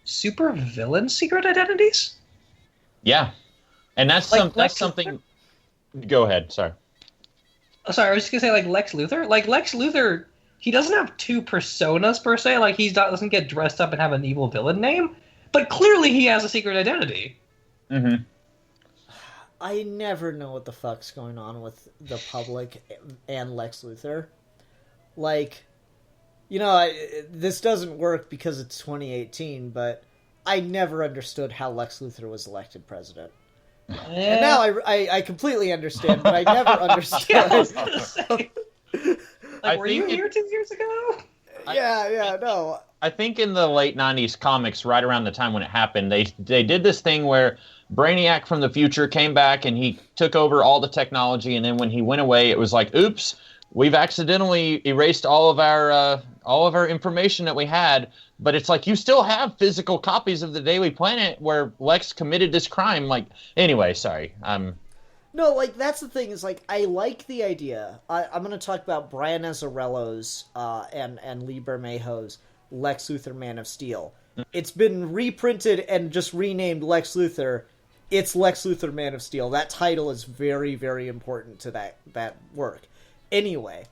Super villain secret identities? Yeah. And that's something. Go ahead, sorry. Oh, sorry, I was just gonna say, like, Lex Luthor? Like, Lex Luthor, he doesn't have 2 personas, per se. Like, doesn't get dressed up and have an evil villain name. But clearly he has a secret identity. Mm-hmm. I never know what the fuck's going on with the public and Lex Luthor. Like, you know, this doesn't work because it's 2018, but I never understood how Lex Luthor was elected president. And now I completely understand, but I never understood. Yeah, I was gonna say. Like, were you here 2 years ago? No. I think in the late 90s comics, right around the time when it happened, they did this thing where Brainiac from the future came back and he took over all the technology, and then when he went away, it was like, oops, we've accidentally erased all of our information that we had. But it's like, you still have physical copies of the Daily Planet where Lex committed this crime. Like, anyway, sorry. No, like, that's the thing, is, like, I like the idea. I'm going to talk about Brian Azzarello's and Lee Bermejo's Lex Luthor Man of Steel. It's been reprinted and just renamed Lex Luthor. It's Lex Luthor Man of Steel. That title is very, very important to that work. Anyway,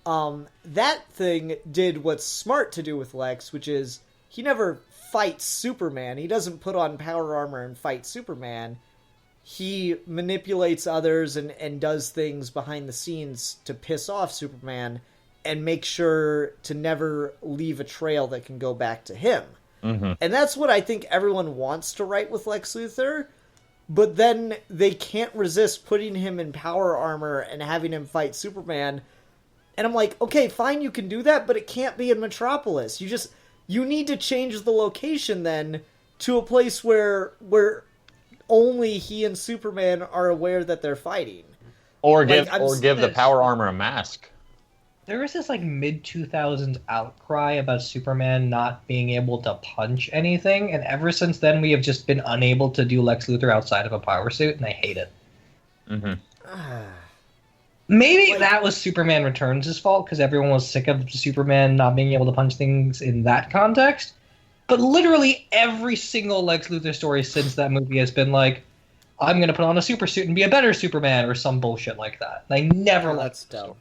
that thing did what's smart to do with Lex, which is he never fights Superman. He doesn't put on power armor and fight Superman. He manipulates others and does things behind the scenes to piss off Superman and make sure to never leave a trail that can go back to him. Mm-hmm. And that's what I think everyone wants to write with Lex Luthor, but then they can't resist putting him in power armor and having him fight Superman. And I'm like, okay, fine, you can do that, but it can't be in Metropolis. You need to change the location then to a place where only he and Superman are aware that they're fighting. Or give the power armor a mask. There was this, like, mid-2000s outcry about Superman not being able to punch anything, and ever since then we have just been unable to do Lex Luthor outside of a power suit, and I hate it. Mm-hmm. Maybe that was Superman Returns' fault, because everyone was sick of Superman not being able to punch things in that context. But literally every single Lex Luthor story since that movie has been like, I'm going to put on a super suit and be a better Superman, or some bullshit like that. And I never liked that.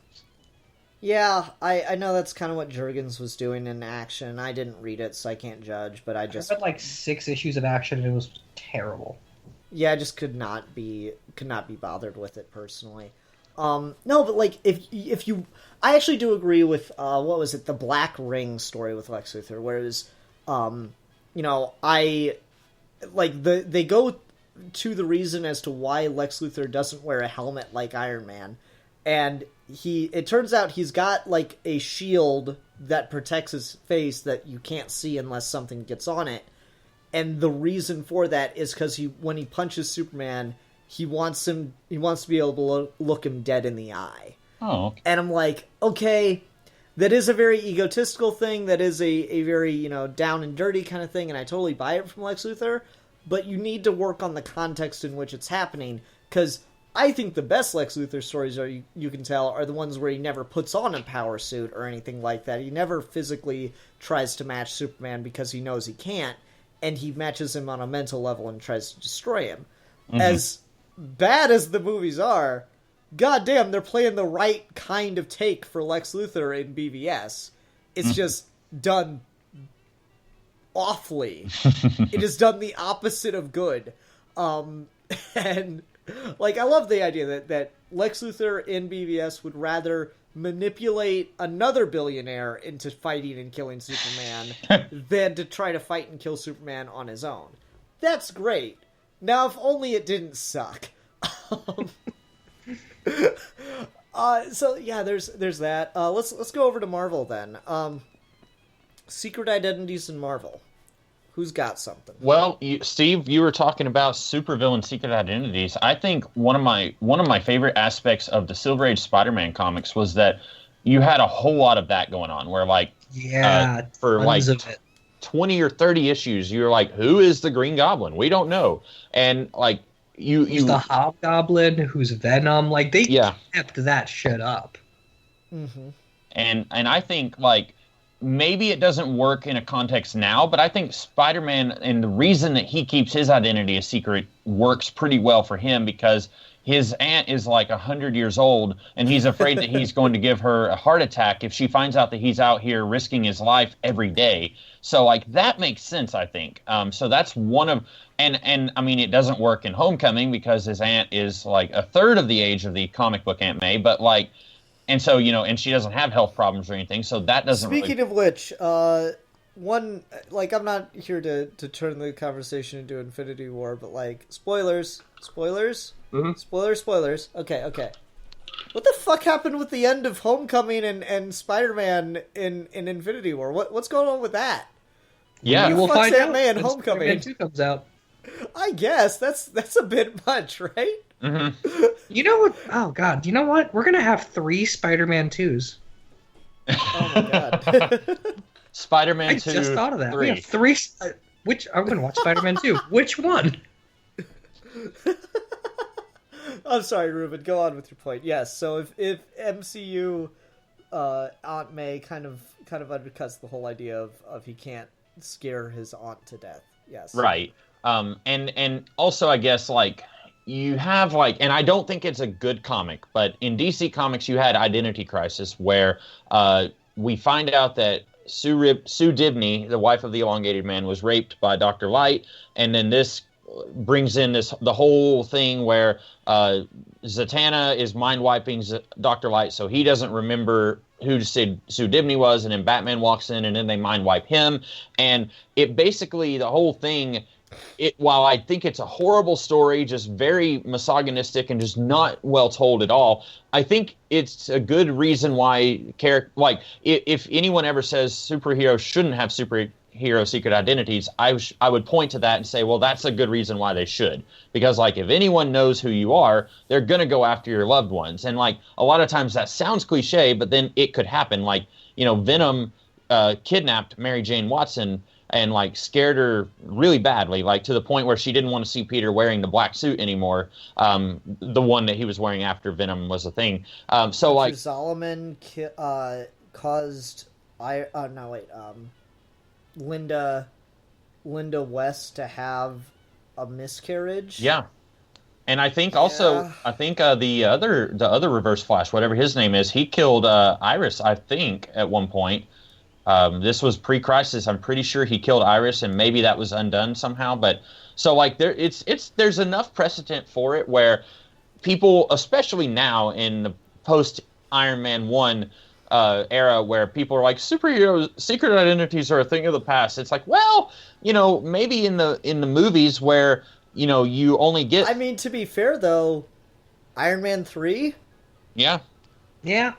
Yeah, I know that's kind of what Jurgens was doing in Action. I didn't read it, so I can't judge, but I read like 6 issues of Action, and it was terrible. Yeah, I just could not be bothered with it personally. No, but like if you, I actually do agree with what was it, the Black Ring story with Lex Luthor, where it was, you know, I like they go to the reason as to why Lex Luthor doesn't wear a helmet like Iron Man, and it turns out he's got like a shield that protects his face that you can't see unless something gets on it. And the reason for that is because when he punches Superman, he wants to be able to look him dead in the eye. Oh. Okay. And I'm like, okay, that is a very egotistical thing. That is a very, you know, down and dirty kind of thing, and I totally buy it from Lex Luthor. But you need to work on the context in which it's happening, because I think the best Lex Luthor stories you can tell are the ones where he never puts on a power suit or anything like that. He never physically tries to match Superman because he knows he can't, and he matches him on a mental level and tries to destroy him. Mm-hmm. bad as the movies are, goddamn, they're playing the right kind of take for Lex Luthor in BVS. It's just done awfully. It is done the opposite of good. And like, I love the idea that Lex Luthor in BVS would rather manipulate another billionaire into fighting and killing Superman than to try to fight and kill Superman on his own. That's great. Now, if only it didn't suck. So yeah, there's that. Let's go over to Marvel then. Secret Identities in Marvel. Who's got something? Well, Steve, you were talking about supervillain Secret Identities. I think one of my favorite aspects of the Silver Age Spider-Man comics was that you had a whole lot of that going on, where like for like 20 or 30 issues, you're like, who is the Green Goblin? We don't know, and like who's the Hobgoblin, who's Venom, like they kept that shit up. Mm-hmm. And I think like, maybe it doesn't work in a context now, but I think Spider-Man, and the reason that he keeps his identity a secret, works pretty well for him, because his aunt is like 100 years old, and he's afraid that he's going to give her a heart attack if she finds out that he's out here risking his life every day. So like, that makes sense, I think. So that's one of, and I mean, it doesn't work in Homecoming because his aunt is like a third of the age of the comic book Aunt May, but like, and so, you know, and she doesn't have health problems or anything, so that doesn't Speaking of which, one, like, I'm not here to turn the conversation into Infinity War, but, like, spoilers? Mm-hmm. Spoilers. Okay. What the fuck happened with the end of Homecoming and Spider-Man in Infinity War? What's going on with that? Yeah. You will find out when Homecoming Spider-Man 2 comes out. I guess. That's a bit much, right? Mm-hmm. You know what? Oh, God. You know what? We're going to have 3 Spider-Man 2s. Oh, my God. Spider-Man 2, I just thought of that. 3. We have 3... Which... I'm going to watch Spider-Man 2. Which one? I'm sorry, Ruben. Go on with your point. Yes, so if MCU Aunt May kind of undercuts the whole idea of he can't scare his aunt to death. Yes. Right. And also, I guess, like, you have, like, and I don't think it's a good comic, but in DC Comics you had Identity Crisis, where we find out that Sue Dibney, the wife of the Elongated Man, was raped by Dr. Light, and then this brings in the whole thing where Zatanna is mind-wiping Dr. Light, so he doesn't remember who Sue Dibney was, and then Batman walks in, and then they mind-wipe him, and it basically, the whole thing... while I think it's a horrible story, just very misogynistic and just not well told at all, I think it's a good reason why, like, if anyone ever says superheroes shouldn't have superhero secret identities, I would point to that and say, well, that's a good reason why they should. Because, like, if anyone knows who you are, they're going to go after your loved ones. And, like, a lot of times that sounds cliche, but then it could happen. Like, you know, Venom kidnapped Mary Jane Watson and, like, scared her really badly, like, to the point where she didn't want to see Peter wearing the black suit anymore, the one that he was wearing after Venom was a thing. So, like... Solomon caused... Linda West to have a miscarriage? Yeah. And I think also, the other Reverse Flash, whatever his name is, he killed Iris, I think, at one point. This was pre-Crisis. I'm pretty sure he killed Iris, and maybe that was undone somehow. But so, like, there's enough precedent for it where people, especially now in the post Iron Man 1 era, where people are like, superheroes secret identities are a thing of the past. It's like, well, you know, maybe in the movies where, you know, you only get... I mean, to be fair though, Iron Man 3, yeah,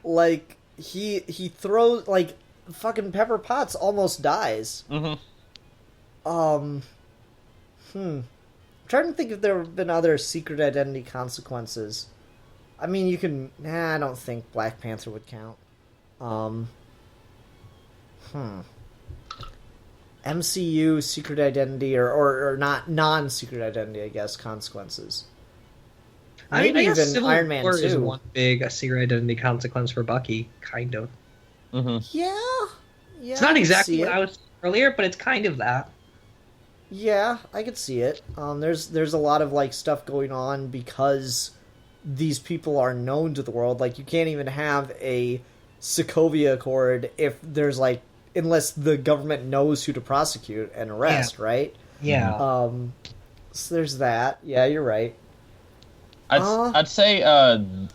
like, he throws, like, fucking Pepper Potts almost dies. Mm-hmm. I'm trying to think if there have been other secret identity consequences. I mean, you can... I don't think Black Panther would count. MCU secret identity or not non-secret identity, I guess, consequences. Maybe I guess even Civil Iron Man War 2 is one big secret identity consequence for Bucky, kind of. Mm-hmm. Yeah, It's not exactly what I was saying earlier, but it's kind of that. Yeah, I could see it. There's a lot of like stuff going on because these people are known to the world. Like you can't even have a Sokovia Accord if there's like unless the government knows who to prosecute and arrest, right? Yeah. So there's that. Yeah, you're right. I'd say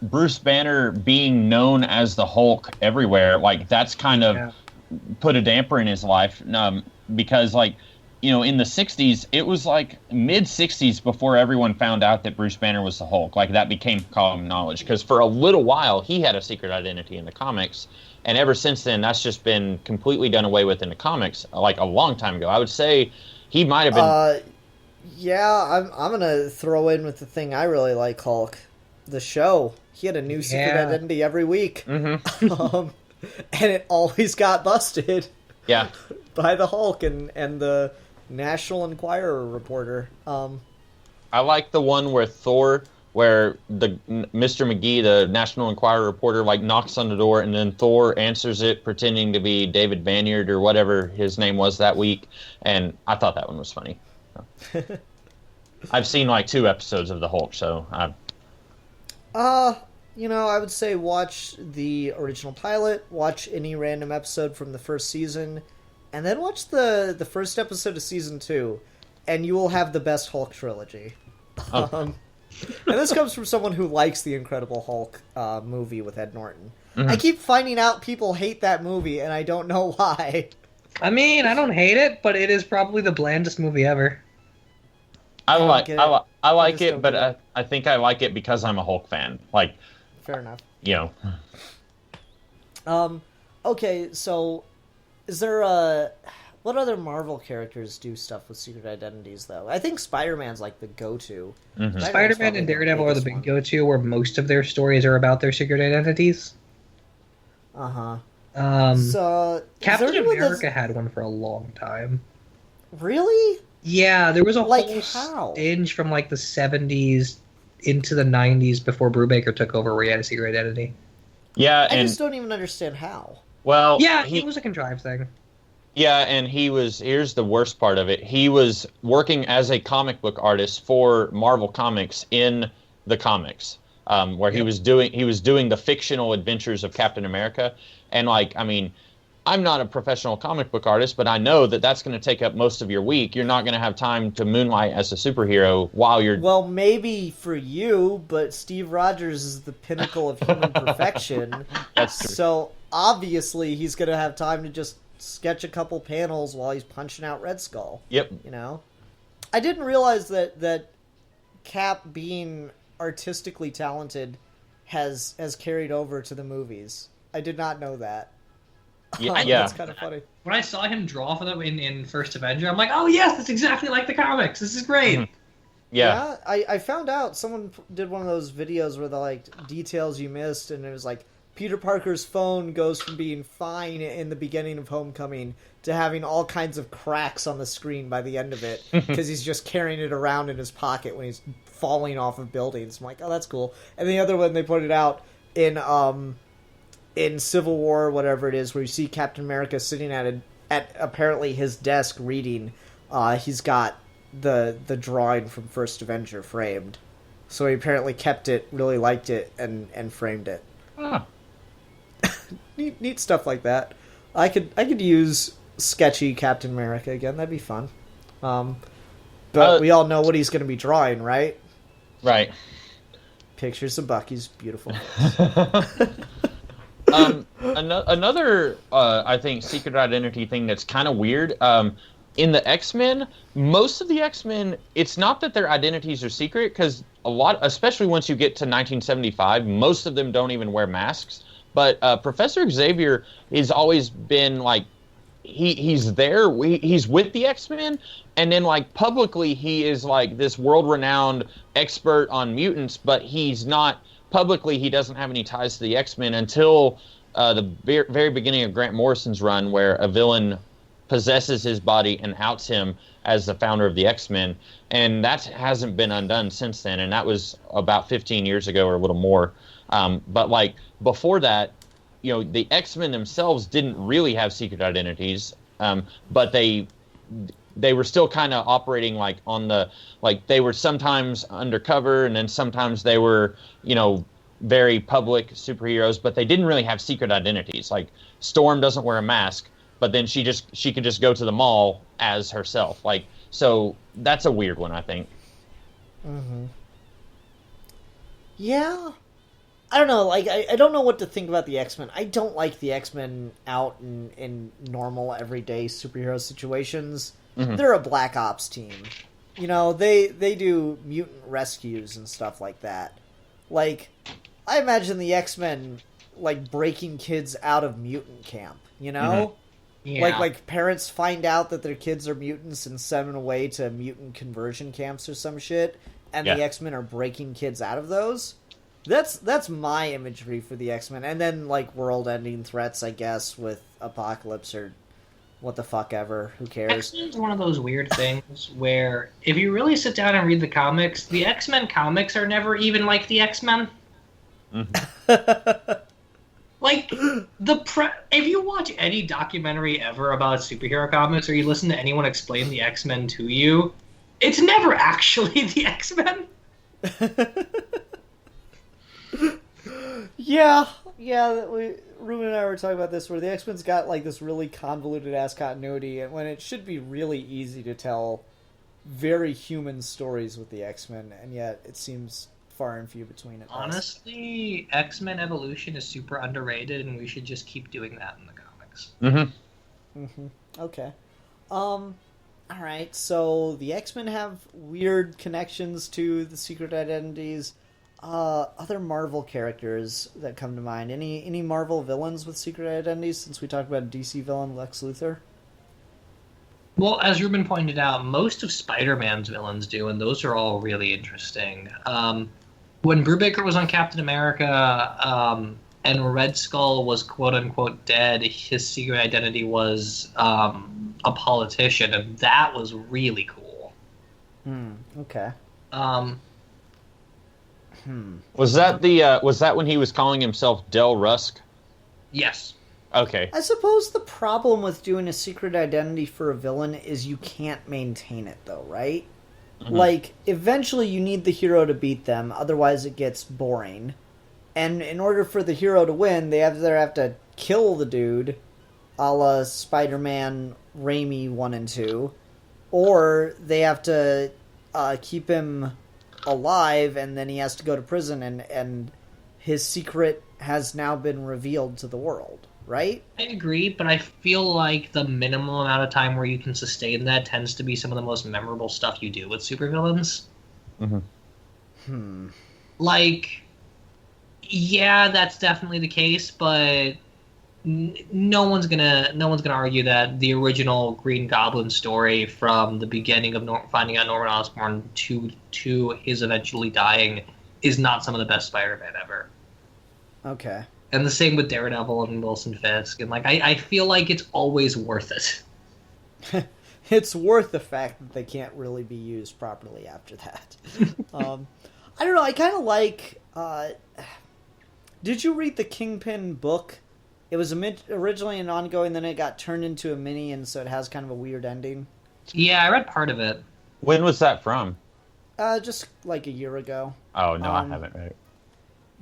Bruce Banner being known as the Hulk everywhere, like that's kind of put a damper in his life, because like, you know, in the 60s, it was like mid 60s before everyone found out that Bruce Banner was the Hulk. Like that became common knowledge because for a little while he had a secret identity in the comics, and ever since then that's just been completely done away with in the comics. Like a long time ago, I would say he might have been. Yeah, I'm gonna throw in with the thing I really like, Hulk, the show. He had a new secret identity every week, and it always got busted. Yeah, by the Hulk and the National Enquirer reporter. I like the one where the Mr. McGee, the National Enquirer reporter, like knocks on the door, and then Thor answers it, pretending to be David Banyard or whatever his name was that week, and I thought that one was funny. I've seen like 2 episodes of the Hulk, so you know, I would say watch the original pilot, watch any random episode from the first season, and then watch the first episode of season 2, and you will have the best Hulk trilogy. And this comes from someone who likes the Incredible Hulk movie with Ed Norton. I keep finding out people hate that movie, and I don't know why. I mean, I don't hate it, but it is probably the blandest movie ever. I like it, but I think I like it because I'm a Hulk fan. Like, fair enough. You know. Okay, so is there what other Marvel characters do stuff with secret identities though? I think Spider-Man's like the go-to. Spider-Man and Daredevil are the big go-to, where most of their stories are about their secret identities. So Captain America had one for a long time. Really? Yeah, there was a whole stinge from like the 70s into the 90s before Brubaker took over where he had a secret identity. Yeah, I just don't even understand how. Well, yeah, it was a contrived thing. Yeah, and here's the worst part of it. He was working as a comic book artist for Marvel Comics in the comics, where he was doing the fictional adventures of Captain America. And like, I mean, I'm not a professional comic book artist, but I know that that's going to take up most of your week. You're not going to have time to moonlight as a superhero while you're... Well, maybe for you, but Steve Rogers is the pinnacle of human perfection. That's true. So obviously he's going to have time to just sketch a couple panels while he's punching out Red Skull. Yep. You know? I didn't realize that Cap being artistically talented has carried over to the movies. I did not know that. Yeah, That's kind of funny. When I saw him draw for them in First Avenger, I'm like, oh yes, that's exactly like the comics. This is great. Mm-hmm. Yeah, I found out someone did one of those videos where the like details you missed, and it was like Peter Parker's phone goes from being fine in the beginning of Homecoming to having all kinds of cracks on the screen by the end of it because he's just carrying it around in his pocket when he's falling off of buildings. I'm like, oh, that's cool. And the other one they pointed out in Civil War, whatever it is, where you see Captain America sitting at apparently his desk reading. He's got the drawing from First Avenger framed, so he apparently kept it, really liked it, and framed it. Ah. neat stuff like that. I could use sketchy Captain America again. That'd be fun. But we all know what he's going to be drawing, right? Right. Pictures of Bucky's beautiful. Another, I think, secret identity thing that's kind of weird. In the X-Men, most of the X-Men, it's not that their identities are secret, because a lot, especially once you get to 1975, most of them don't even wear masks. But Professor Xavier has always been like, he's there, he's with the X-Men, and then like publicly he is like this world-renowned expert on mutants, but he's not. Publicly, he doesn't have any ties to the X-Men until the very beginning of Grant Morrison's run, where a villain possesses his body and outs him as the founder of the X-Men. And that hasn't been undone since then, and that was about 15 years ago or a little more. But like before that, you know, the X-Men themselves didn't really have secret identities, but they they were still kind of operating like on the, like they were sometimes undercover and then sometimes they were, very public superheroes, but they didn't really have secret identities. Like Storm doesn't wear a mask, but then she could just go to the mall as herself. Like, so that's a weird one, I think. Mm-hmm. Yeah. I don't know, like, I don't know what to think about the X-Men. I don't like the X-Men out in normal, everyday superhero situations. Mm-hmm. They're a Black Ops team. They do mutant rescues and stuff like that. Like, I imagine the X-Men, like, breaking kids out of mutant camp, Mm-hmm. Yeah. Like parents find out that their kids are mutants and send them away to mutant conversion camps or some shit, and the X-Men are breaking kids out of those. That's my imagery for the X-Men. And then, like, world-ending threats, I guess, with Apocalypse or what the fuck ever. Who cares? X-Men's one of those weird things where if you really sit down and read the comics, the X-Men comics are never even like the X-Men. Mm-hmm. Like, if you watch any documentary ever about superhero comics or you listen to anyone explain the X-Men to you, it's never actually the X-Men. Yeah, Ruben and I were talking about this, where the X-Men's got, like, this really convoluted-ass continuity, and when it should be really easy to tell very human stories with the X-Men, and yet it seems far and few between it. Honestly, X-Men Evolution is super underrated, and we should just keep doing that in the comics. Mm-hmm. Mm-hmm. Okay. Alright, so the X-Men have weird connections to the secret identities. Other Marvel characters that come to mind. Any Marvel villains with secret identities, since we talked about DC villain Lex Luthor? Well, as Ruben pointed out, most of Spider-Man's villains do, and those are all really interesting. When Brubaker was on Captain America, and Red Skull was quote-unquote dead, his secret identity was a politician, and that was really cool. Okay. Was that when he was calling himself Del Rusk? Yes. Okay. I suppose the problem with doing a secret identity for a villain is you can't maintain it, though, right? Mm-hmm. Like, eventually you need the hero to beat them, otherwise it gets boring. And in order for the hero to win, they either have to kill the dude, a la Spider-Man Raimi 1 and 2, or they have to keep him alive, and then he has to go to prison, and his secret has now been revealed to the world, right? I agree, but I feel like the minimum amount of time where you can sustain that tends to be some of the most memorable stuff you do with supervillains. Mm-hmm. Like, yeah, that's definitely the case, but no one's gonna argue that the original Green Goblin story, from the beginning of finding out Norman Osborn to his eventually dying, is not some of the best Spider-Man ever. Okay. And the same with Daredevil and Wilson Fisk, and like I feel like it's always worth it. It's worth the fact that they can't really be used properly after that. I don't know. I kind of like. Did you read the Kingpin book? It was originally an ongoing, then it got turned into a mini, and so it has kind of a weird ending. Yeah, I read part of it. When was that from? Just like a year ago. Oh, no, I haven't read it.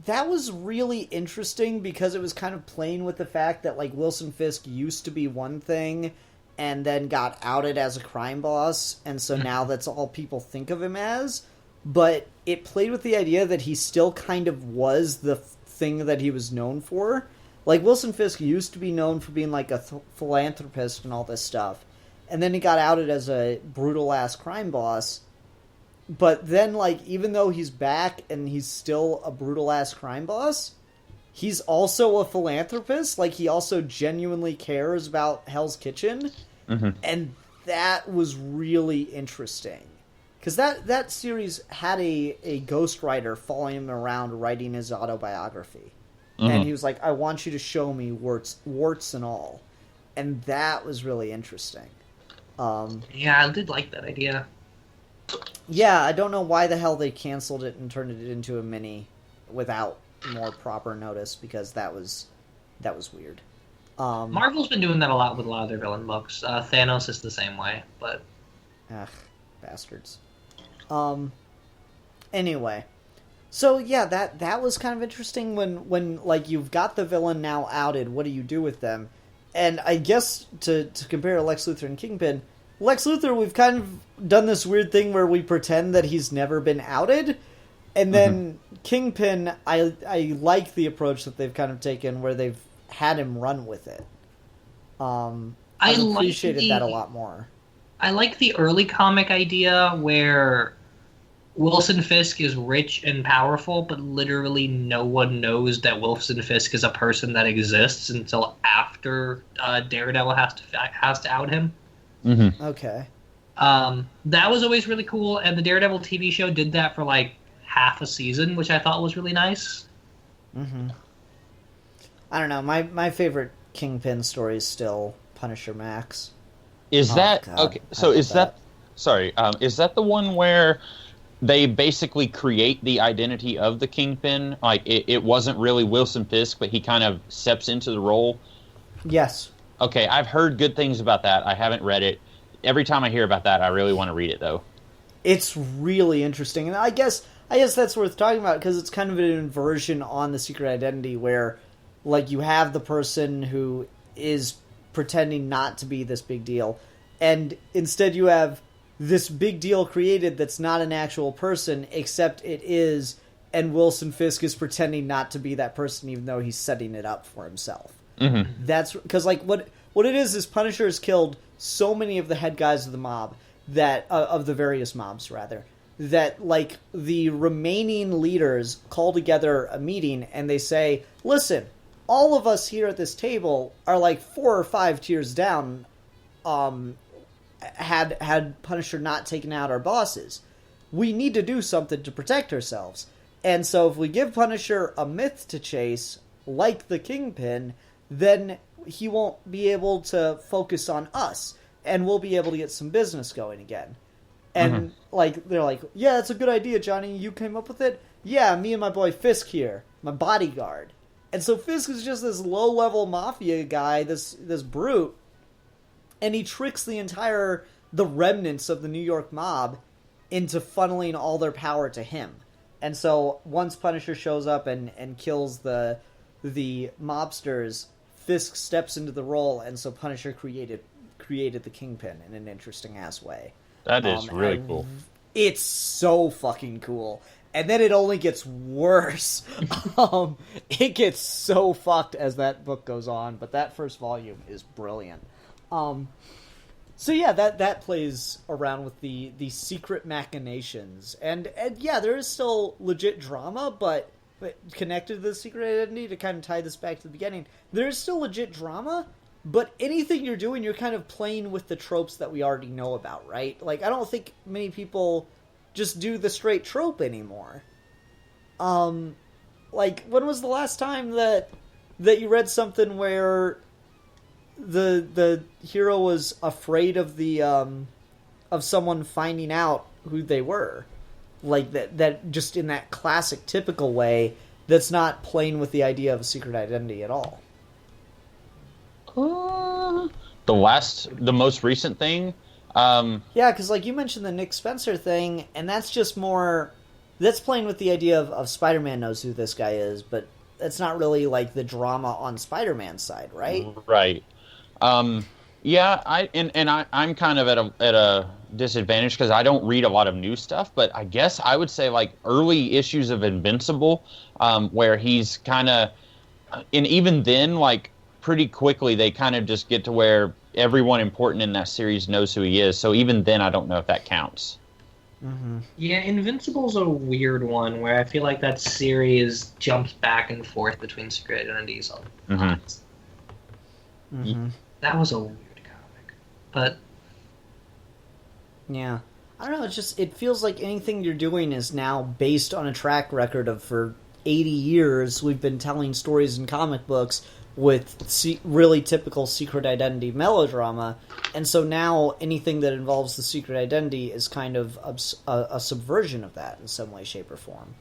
That was really interesting because it was kind of playing with the fact that, like, Wilson Fisk used to be one thing and then got outed as a crime boss, and so now that's all people think of him as. But it played with the idea that he still kind of was the thing that he was known for. Like, Wilson Fisk used to be known for being, like, a philanthropist and all this stuff. And then he got outed as a brutal-ass crime boss. But then, like, even though he's back and he's still a brutal-ass crime boss, he's also a philanthropist. Like, he also genuinely cares about Hell's Kitchen. Mm-hmm. And that was really interesting. Because that series had a ghostwriter following him around writing his autobiography. Mm-hmm. And he was like, I want you to show me warts and all. And that was really interesting. Yeah, I did like that idea. Yeah, I don't know why the hell they canceled it and turned it into a mini without more proper notice, because that was weird. Marvel's been doing that a lot with a lot of their villain books. Thanos is the same way, but... Ugh, bastards. Anyway. So yeah, that was kind of interesting when like you've got the villain now outed, what do you do with them? And I guess to compare Lex Luthor and Kingpin, Lex Luthor, we've kind of done this weird thing where we pretend that he's never been outed, and then Kingpin, I like the approach that they've kind of taken where they've had him run with it. I've appreciated that a lot more. I like the early comic idea where Wilson Fisk is rich and powerful, but literally no one knows that Wilson Fisk is a person that exists until after Daredevil has to out him. Mm-hmm. Okay. That was always really cool, and the Daredevil TV show did that for like half a season, which I thought was really nice. Mm-hmm. I don't know. My favorite Kingpin story is still Punisher Max. Is that God, okay? So is that sorry? Is that the one where they basically create the identity of the Kingpin? Like it wasn't really Wilson Fisk, but he kind of steps into the role. Yes. Okay, I've heard good things about that. I haven't read it. Every time I hear about that, I really want to read it, though. It's really interesting, and I guess that's worth talking about because it's kind of an inversion on the secret identity where, like, you have the person who is pretending not to be this big deal, and instead you have this big deal created that's not an actual person, except it is, and Wilson Fisk is pretending not to be that person even though he's setting it up for himself. Mm-hmm. That's because, like, what it is Punisher has killed so many of the head guys of the mob, that of the various mobs, rather, that, like, the remaining leaders call together a meeting and they say, listen, all of us here at this table are like 4 or 5 tiers down, had Punisher not taken out our bosses. We need to do something to protect ourselves. And so if we give Punisher a myth to chase, like the Kingpin, then he won't be able to focus on us, and we'll be able to get some business going again. And, like, they're like, yeah, that's a good idea, Johnny. You came up with it? Yeah, me and my boy Fisk here, my bodyguard. And so Fisk is just this low-level mafia guy, this brute, and he tricks the remnants of the New York mob into funneling all their power to him. And so once Punisher shows up and kills the mobsters, Fisk steps into the role, and so Punisher created the Kingpin in an interesting-ass way. That is really cool. It's so fucking cool. And then it only gets worse. It gets so fucked as that book goes on, but that first volume is brilliant. So yeah, that plays around with the secret machinations. And yeah, there is still legit drama, but connected to the secret identity, to kind of tie this back to the beginning, there's still legit drama, but anything you're doing, you're kind of playing with the tropes that we already know about, right? Like, I don't think many people just do the straight trope anymore. Like, when was the last time that you read something where the hero was afraid of of someone finding out who they were? Like, that just in that classic, typical way, that's not playing with the idea of a secret identity at all. The most recent thing? Yeah, because, like, you mentioned the Nick Spencer thing, and that's just more... That's playing with the idea of Spider-Man knows who this guy is, but that's not really, like, the drama on Spider-Man's side, right? Right. Yeah, I'm kind of at a disadvantage because I don't read a lot of new stuff, but I guess I would say, like, early issues of Invincible, where he's kind of... And even then, like, pretty quickly they kind of just get to where everyone important in that series knows who he is, so even then I don't know if that counts. Mm-hmm. Yeah, Invincible's a weird one where I feel like that series jumps back and forth between secret identities a lot. Mm-hmm. That was a weird comic. But yeah, I don't know, it feels like anything you're doing is now based on a track record of, for 80 years we've been telling stories in comic books with really typical secret identity melodrama, and so now anything that involves the secret identity is kind of a subversion of that in some way, shape, or form.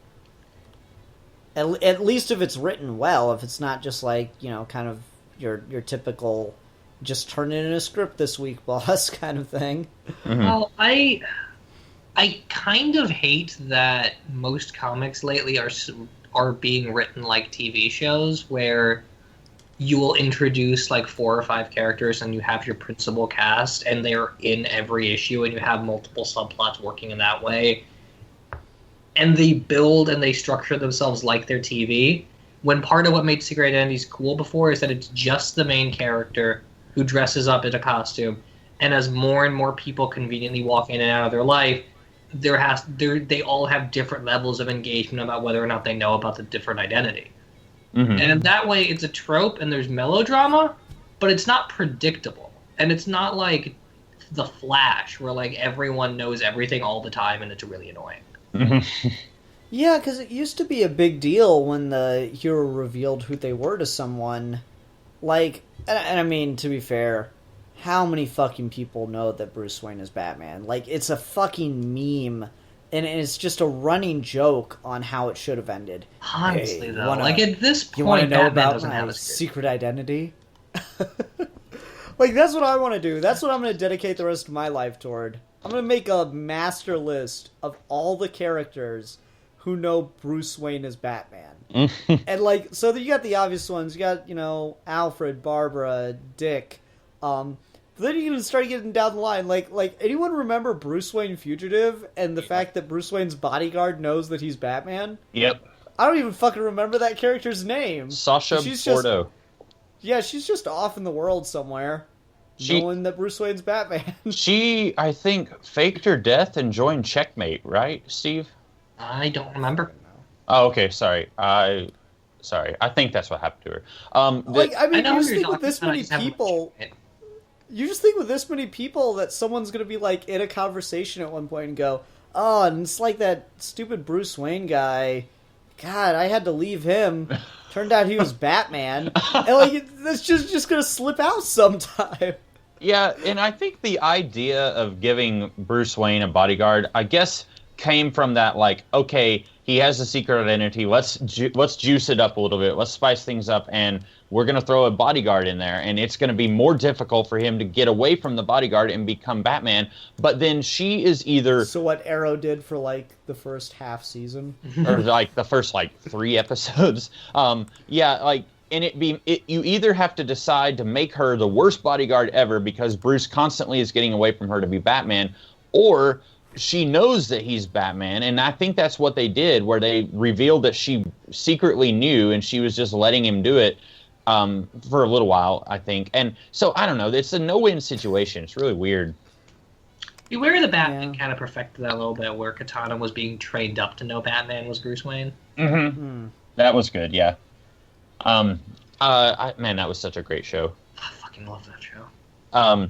At least if it's written well, if it's not just like, you know, kind of your typical just turn it in a script this week, boss, kind of thing. Mm-hmm. Well, I kind of hate that most comics lately are being written like TV shows, where you will introduce like 4 or 5 characters and you have your principal cast and they're in every issue and you have multiple subplots working in that way. And they build and they structure themselves like their TV. When part of what made Secret Identities cool before is that it's just the main character who dresses up in a costume. And as more and more people conveniently walk in and out of their life, they all have different levels of engagement about whether or not they know about the different identity. Mm-hmm. And in that way, it's a trope and there's melodrama, but it's not predictable. And it's not like The Flash, where like everyone knows everything all the time and it's really annoying. Mm-hmm. Yeah, because it used to be a big deal when the hero revealed who they were to someone. Like, and I mean, to be fair, how many fucking people know that Bruce Wayne is Batman? Like, it's a fucking meme, and it's just a running joke on how it should have ended. Honestly, Hey, though, like at this You want to point, know Batman about doesn't my have a secret identity? Like, that's what I want to do. That's what I'm going to dedicate the rest of my life toward. I'm going to make a master list of all the characters who know Bruce Wayne is Batman. And, like, so you got the obvious ones. You got, Alfred, Barbara, Dick. But then you can start getting down the line. Like anyone remember Bruce Wayne Fugitive and the fact that Bruce Wayne's bodyguard knows that he's Batman? Yep. I don't even fucking remember that character's name. Sasha Bordeaux. Yeah, she's just off in the world somewhere, knowing that Bruce Wayne's Batman. She, I think, faked her death and joined Checkmate, right, Steve? I don't remember. Oh, okay, sorry. I think that's what happened to her. You know just who think you're with this talking many about, I just haven't people... watched it. You just think with this many people that someone's going to be, like, in a conversation at one point and go, oh, and it's like that stupid Bruce Wayne guy. God, I had to leave him. Turned out he was Batman. And, like, that's just going to slip out sometime. Yeah, and I think the idea of giving Bruce Wayne a bodyguard, I guess, came from that, like, okay, he has a secret identity. Let's juice it up a little bit. Let's spice things up, and we're going to throw a bodyguard in there, and it's going to be more difficult for him to get away from the bodyguard and become Batman. But then she is either... So what Arrow did for, like, the first half season? or, like, the first, like, 3 episodes. Yeah, like... And you either have to decide to make her the worst bodyguard ever because Bruce constantly is getting away from her to be Batman, or she knows that he's Batman, and I think that's what they did, where they revealed that she secretly knew and she was just letting him do it for a little while, I think. And so, I don't know, it's a no-win situation. It's really weird. Beware of the Batman kind of perfected that a little bit, where Katana was being trained up to know Batman was Bruce Wayne. Mm-hmm. That was good, yeah. Man, that was such a great show. I fucking love that show.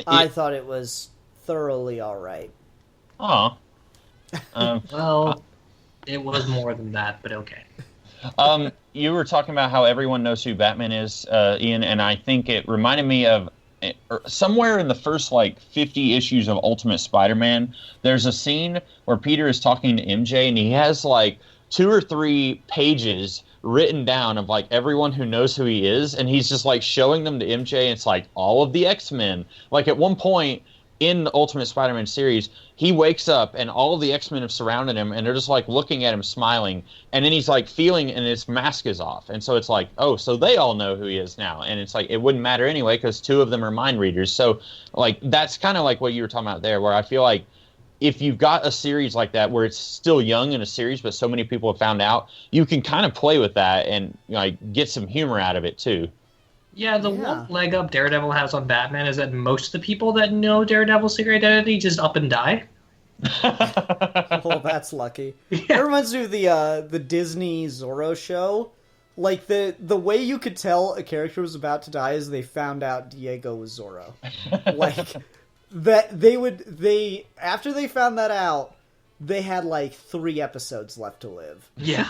I thought it was thoroughly alright. Aw. Well, it was more than that, but okay. You were talking about how everyone knows who Batman is, Ian, and I think it reminded me of somewhere in the first, 50 issues of Ultimate Spider-Man, there's a scene where Peter is talking to MJ, and he has, 2 or 3 pages written down of everyone who knows who he is, and he's just showing them to MJ, and it's all of the X-Men. At one point in the Ultimate Spider-Man series, he wakes up and all of the X-Men have surrounded him, and they're just looking at him smiling, and then he's feeling, and his mask is off, and so it's oh, so they all know who he is now, and it's it wouldn't matter anyway because 2 of them are mind readers. So that's kind of what you were talking about there, where I feel if you've got a series like that where it's still young in a series, but so many people have found out, you can kind of play with that and get some humor out of it too. Yeah, the one leg up Daredevil has on Batman is that most of the people that know Daredevil's secret identity just up and die. Well, that's lucky. Yeah. It reminds me of the Disney Zorro show. The way you could tell a character was about to die is they found out Diego was Zorro. That they after they found that out, they had 3 episodes left to live. Yeah.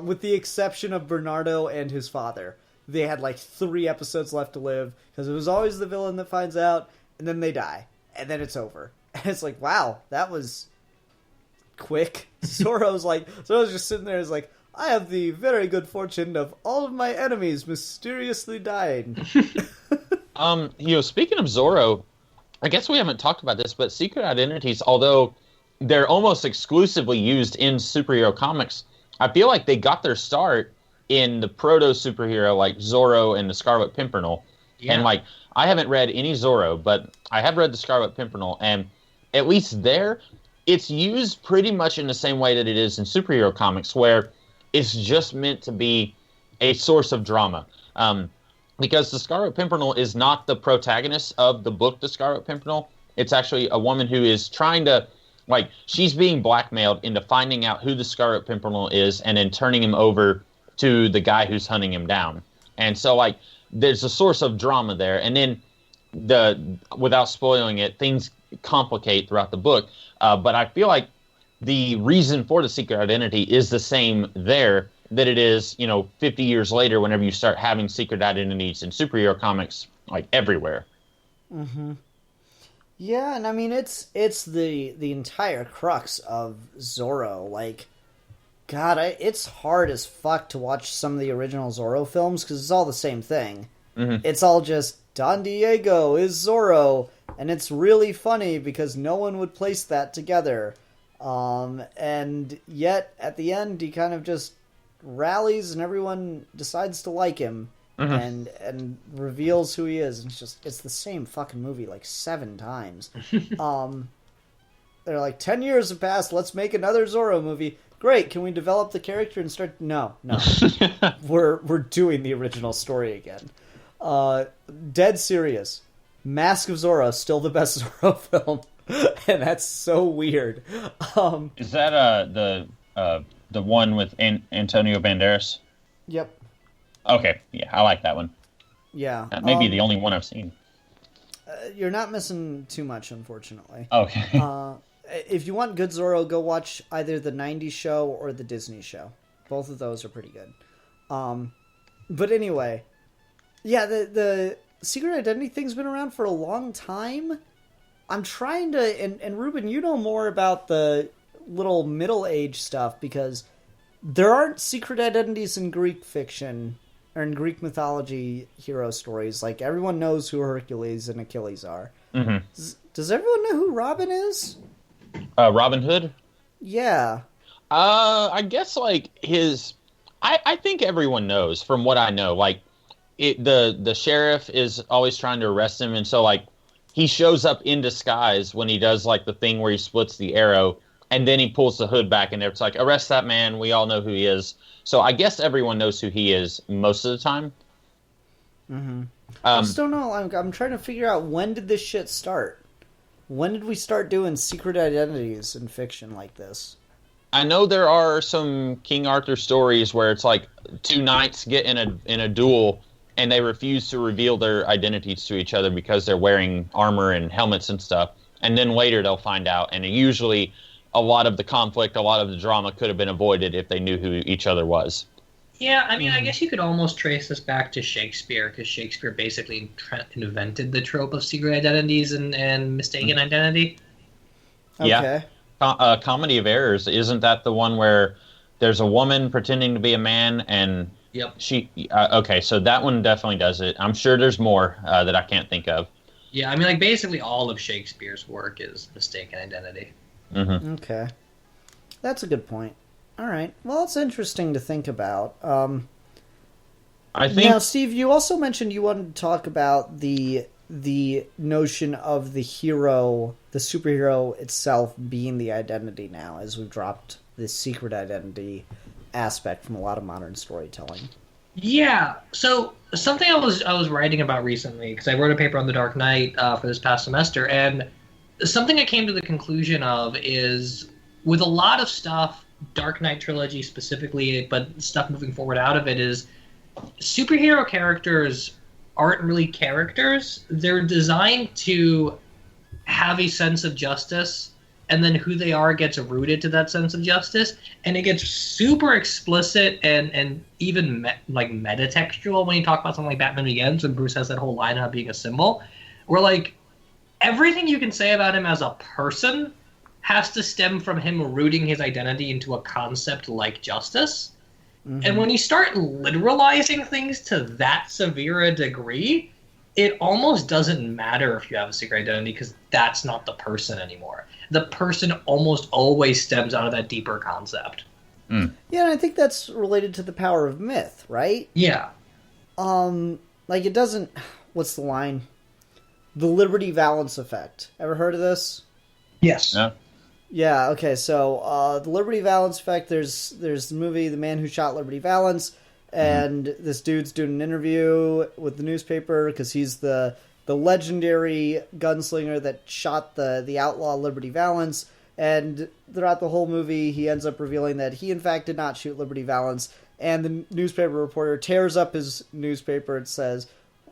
With the exception of Bernardo and his father. They had 3 episodes left to live because it was always the villain that finds out, and then they die, and then it's over. And it's wow, that was quick. Zorro's just sitting there I have the very good fortune of all of my enemies mysteriously dying. Speaking of Zorro, I guess we haven't talked about this, but secret identities, although they're almost exclusively used in superhero comics, I feel like they got their start in the proto-superhero like Zorro and the Scarlet Pimpernel. Yeah. And like, I haven't read any Zorro, but I have read the Scarlet Pimpernel, and at least there, it's used pretty much in the same way that it is in superhero comics, where it's just meant to be a source of drama. Because the Scarlet Pimpernel is not the protagonist of the book, The Scarlet Pimpernel. It's actually a woman who is trying to, like, she's being blackmailed into finding out who the Scarlet Pimpernel is and then turning him over to the guy who's hunting him down. And so, like, there's a source of drama there. And then, without spoiling it, things complicate throughout the book. But I feel like the reason for the secret identity is the same there that it is, 50 years later whenever you start having secret identities in superhero comics, like, everywhere. Mm-hmm. Yeah, and I mean, it's the entire crux of Zorro. Like, God, it's hard as fuck to watch some of the original Zorro films, because it's all the same thing. Mm-hmm. It's all just, Don Diego is Zorro, and it's really funny because no one would place that together. And yet, at the end, he kind of just rallies and everyone decides to like him. Mm-hmm. and reveals who he is. And it's the same fucking movie like 7 times. They're like, 10 years have passed, let's make another Zorro movie. Great, can we develop the character and start? No. We're doing the original story again. Dead serious. Mask of Zorro, still the best Zorro film. And that's so weird. Is that the one with Antonio Banderas? Yep. Okay, yeah, I like that one. Yeah. That may be the only one I've seen. You're not missing too much, unfortunately. Okay. If you want good Zorro, go watch either the 90s show or the Disney show. Both of those are pretty good. But anyway, yeah, the secret identity thing's been around for a long time. I'm trying to... And Ruben, you know more about the little middle-age stuff, because there aren't secret identities in Greek fiction or in Greek mythology hero stories. Like, everyone knows who Hercules and Achilles are. Mm-hmm. Does everyone know who Robin is? Robin Hood? Yeah. I guess, like, I think everyone knows, from what I know. Like, the sheriff is always trying to arrest him, and so, like, he shows up in disguise when he does, like, the thing where he splits the arrow, and then he pulls the hood back, and it's like, arrest that man, we all know who he is. So I guess everyone knows who he is most of the time. Mm-hmm. I just don't know. I'm trying to figure out, when did this shit start? When did we start doing secret identities in fiction like this? I know there are some King Arthur stories where it's like 2 knights get in a duel, and they refuse to reveal their identities to each other because they're wearing armor and helmets and stuff. And then later they'll find out, and usually a lot of the conflict, a lot of the drama could have been avoided if they knew who each other was. Yeah, I mean, I guess you could almost trace this back to Shakespeare, because Shakespeare basically invented the trope of secret identities and mistaken identity. Okay. Yeah. Comedy of Errors, isn't that the one where there's a woman pretending to be a man and Yep. she... okay, so that one definitely does it. I'm sure there's more that I can't think of. Yeah, I mean, like, basically all of Shakespeare's work is mistaken identity. Mm-hmm. Okay. That's a good point. All right. Well, it's interesting to think about. I think... Now, Steve, you also mentioned you wanted to talk about the notion of the hero, the superhero itself being the identity now, as we've dropped this secret identity aspect from a lot of modern storytelling. Yeah. So something I was writing about recently, because I wrote a paper on The Dark Knight for this past semester, and something I came to the conclusion of is, with a lot of stuff, Dark Knight trilogy specifically, but stuff moving forward out of it, is superhero characters aren't really characters. They're designed to have a sense of justice, and then who they are gets rooted to that sense of justice, and it gets super explicit and even metatextual when you talk about something like Batman Begins, when Bruce has that whole line about being a symbol, where, like, everything you can say about him as a person has to stem from him rooting his identity into a concept like justice. Mm-hmm. And when you start literalizing things to that severe a degree, it almost doesn't matter if you have a secret identity because that's not the person anymore. The person almost always stems out of that deeper concept. Yeah, and I think that's related to the power of myth, right? Yeah. Like it doesn't. What's the line? The Liberty Valance effect. Ever heard of this? Yes. No. Yeah. Okay. So the Liberty Valance effect. There's the movie The Man Who Shot Liberty Valance, and this dude's doing an interview with the newspaper because he's the legendary gunslinger that shot the outlaw Liberty Valance. And throughout the whole movie, he ends up revealing that he, in fact, did not shoot Liberty Valance. And the newspaper reporter tears up his newspaper and says,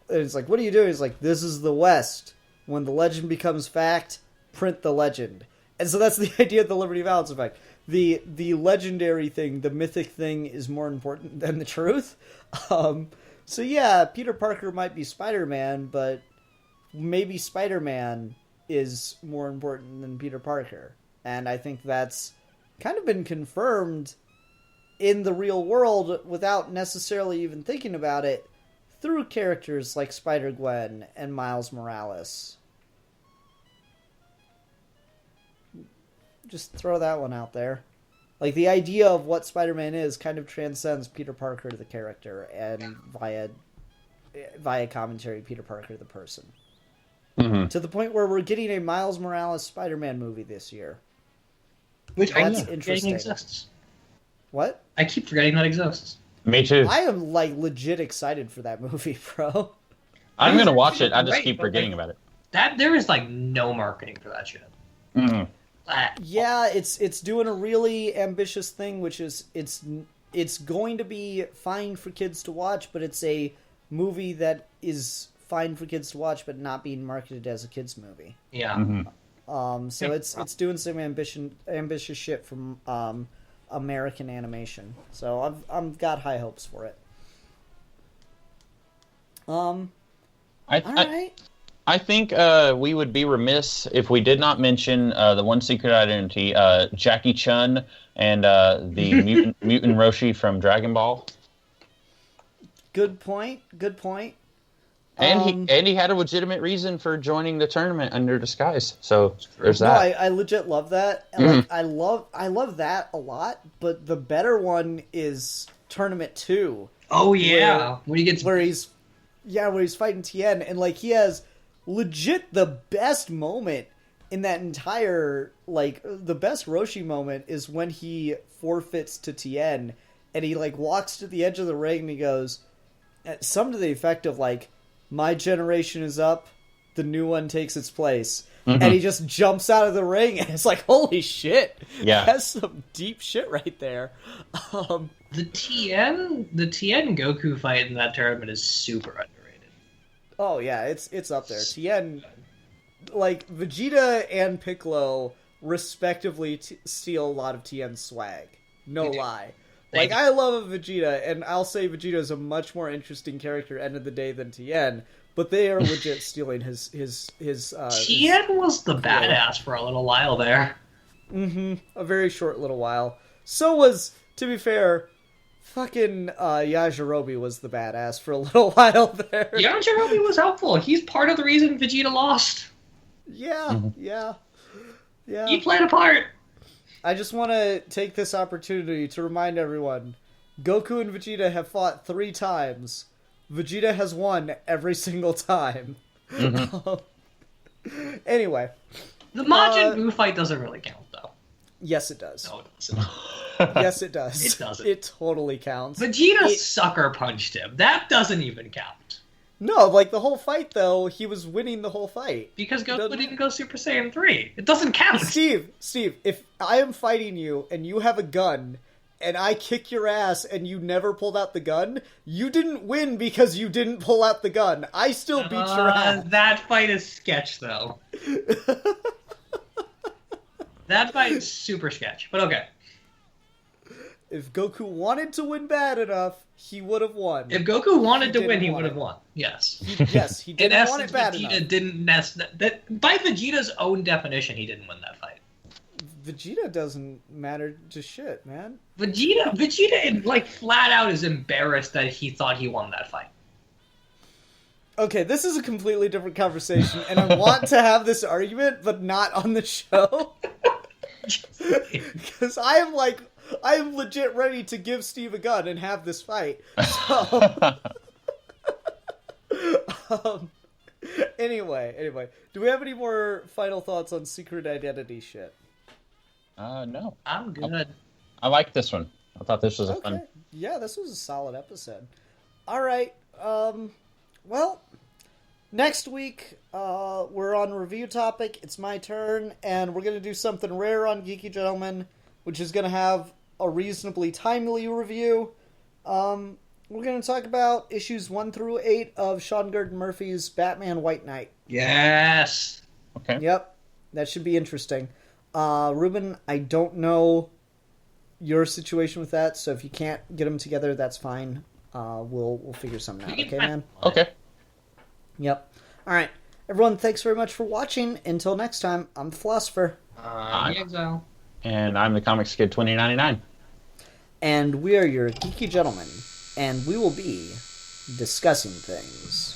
and it's like, what are you doing? He's like, this is the West. When the legend becomes fact, print the legend. And so that's the idea of the Liberty Valance effect. The legendary thing, the mythic thing, is more important than the truth. So yeah, Peter Parker might be Spider-Man, but maybe Spider-Man is more important than Peter Parker. And I think that's kind of been confirmed in the real world without necessarily even thinking about it through characters like Spider-Gwen and Miles Morales. Just throw that one out there. Like, the idea of what Spider-Man is kind of transcends Peter Parker the character, and via commentary, Peter Parker the person. Mm-hmm. To the point where we're getting a Miles Morales Spider-Man movie this year. Which That's I keep interesting. forgetting exists. What? I keep forgetting that exists. Me too. I am, like, legit excited for that movie, bro. I'm gonna watch it. I just Right, keep but, forgetting like, about it. That there is like no marketing for that shit. Mm. Yeah, it's doing a really ambitious thing, which is it's going to be fine for kids to watch, but it's a movie that is fine for kids to watch, but not being marketed as a kids movie. Yeah. Mm-hmm. So it's doing some ambitious shit from American animation. So I've got high hopes for it. All right. I think we would be remiss if we did not mention the one secret identity, Jackie Chun and the mutant Roshi from Dragon Ball. Good point. And he had a legitimate reason for joining the tournament under disguise. So there's No, that. I legit love that. Like, I love that a lot. But the better one is Tournament 2. Oh yeah, when he gets where he's fighting Tien, and like he has legit the best moment in that entire, like, the best Roshi moment is when he forfeits to Tien, and he like walks to the edge of the ring and he goes some to the effect of like, my generation is up, the new one takes its place. And he just jumps out of the ring, and it's like, holy shit. Yeah. That's some deep shit right there. the Tien Goku fight in that tournament is super underrated. Oh yeah, it's up there. Tien, like, Vegeta and Piccolo respectively steal a lot of Tien's swag. No lie. Like, I love Vegeta, and I'll say Vegeta is a much more interesting character end of the day than Tien, but they are legit stealing his Tien was the badass for a little while there. A very short little while. So was, to be fair, fucking Yajirobe was the badass for a little while there. Yajirobe was helpful. He's part of the reason Vegeta lost. Yeah. He played a part. I just want to take this opportunity to remind everyone, Goku and Vegeta have fought 3 times. Vegeta has won every single time. Anyway. The Majin Buu fight doesn't really count, though. Yes, it does. No, it doesn't. Yes, it does. It doesn't. It totally counts. Vegeta sucker punched him. That doesn't even count. No, like, the whole fight, though, he was winning the whole fight. Because Goku didn't go Super Saiyan 3. It doesn't count. Steve, if I am fighting you and you have a gun and I kick your ass and you never pulled out the gun, you didn't win because you didn't pull out the gun. I still beat your ass. That fight is sketch, though. That fight is super sketch, but okay. If Goku wanted to win bad enough, he would have won. If Goku wanted to win, he would have won. Yes. He didn't want it bad Vegeta enough. didn't by Vegeta's own definition, he didn't win that fight. Vegeta doesn't matter to shit, man. Vegeta, like, flat out is embarrassed that he thought he won that fight. Okay, this is a completely different conversation, and I want to have this argument, but not on the show. Because I am legit ready to give Steve a gun and have this fight. So, anyway, do we have any more final thoughts on secret identity shit? No. I'm good. I like this one. I thought this was a fun. Yeah, this was a solid episode. All right. Well, next week we're on review topic. It's my turn, and we're gonna do something rare on Geeky Gentlemen, which is gonna have a reasonably timely review. We're gonna talk about issues 1 through 8 of Sean Gordon Murphy's Batman White Knight. Yes. Okay. Yep, that should be interesting. Ruben, I don't know your situation with that, so if you can't get them together, that's fine. We'll figure something out. Okay, man? Okay. Yep. All right. Everyone, thanks very much for watching. Until next time, I'm the Philosopher. The Exile. And I'm the Comics Kid 2099. And we are your Geeky Gentlemen. And we will be discussing things.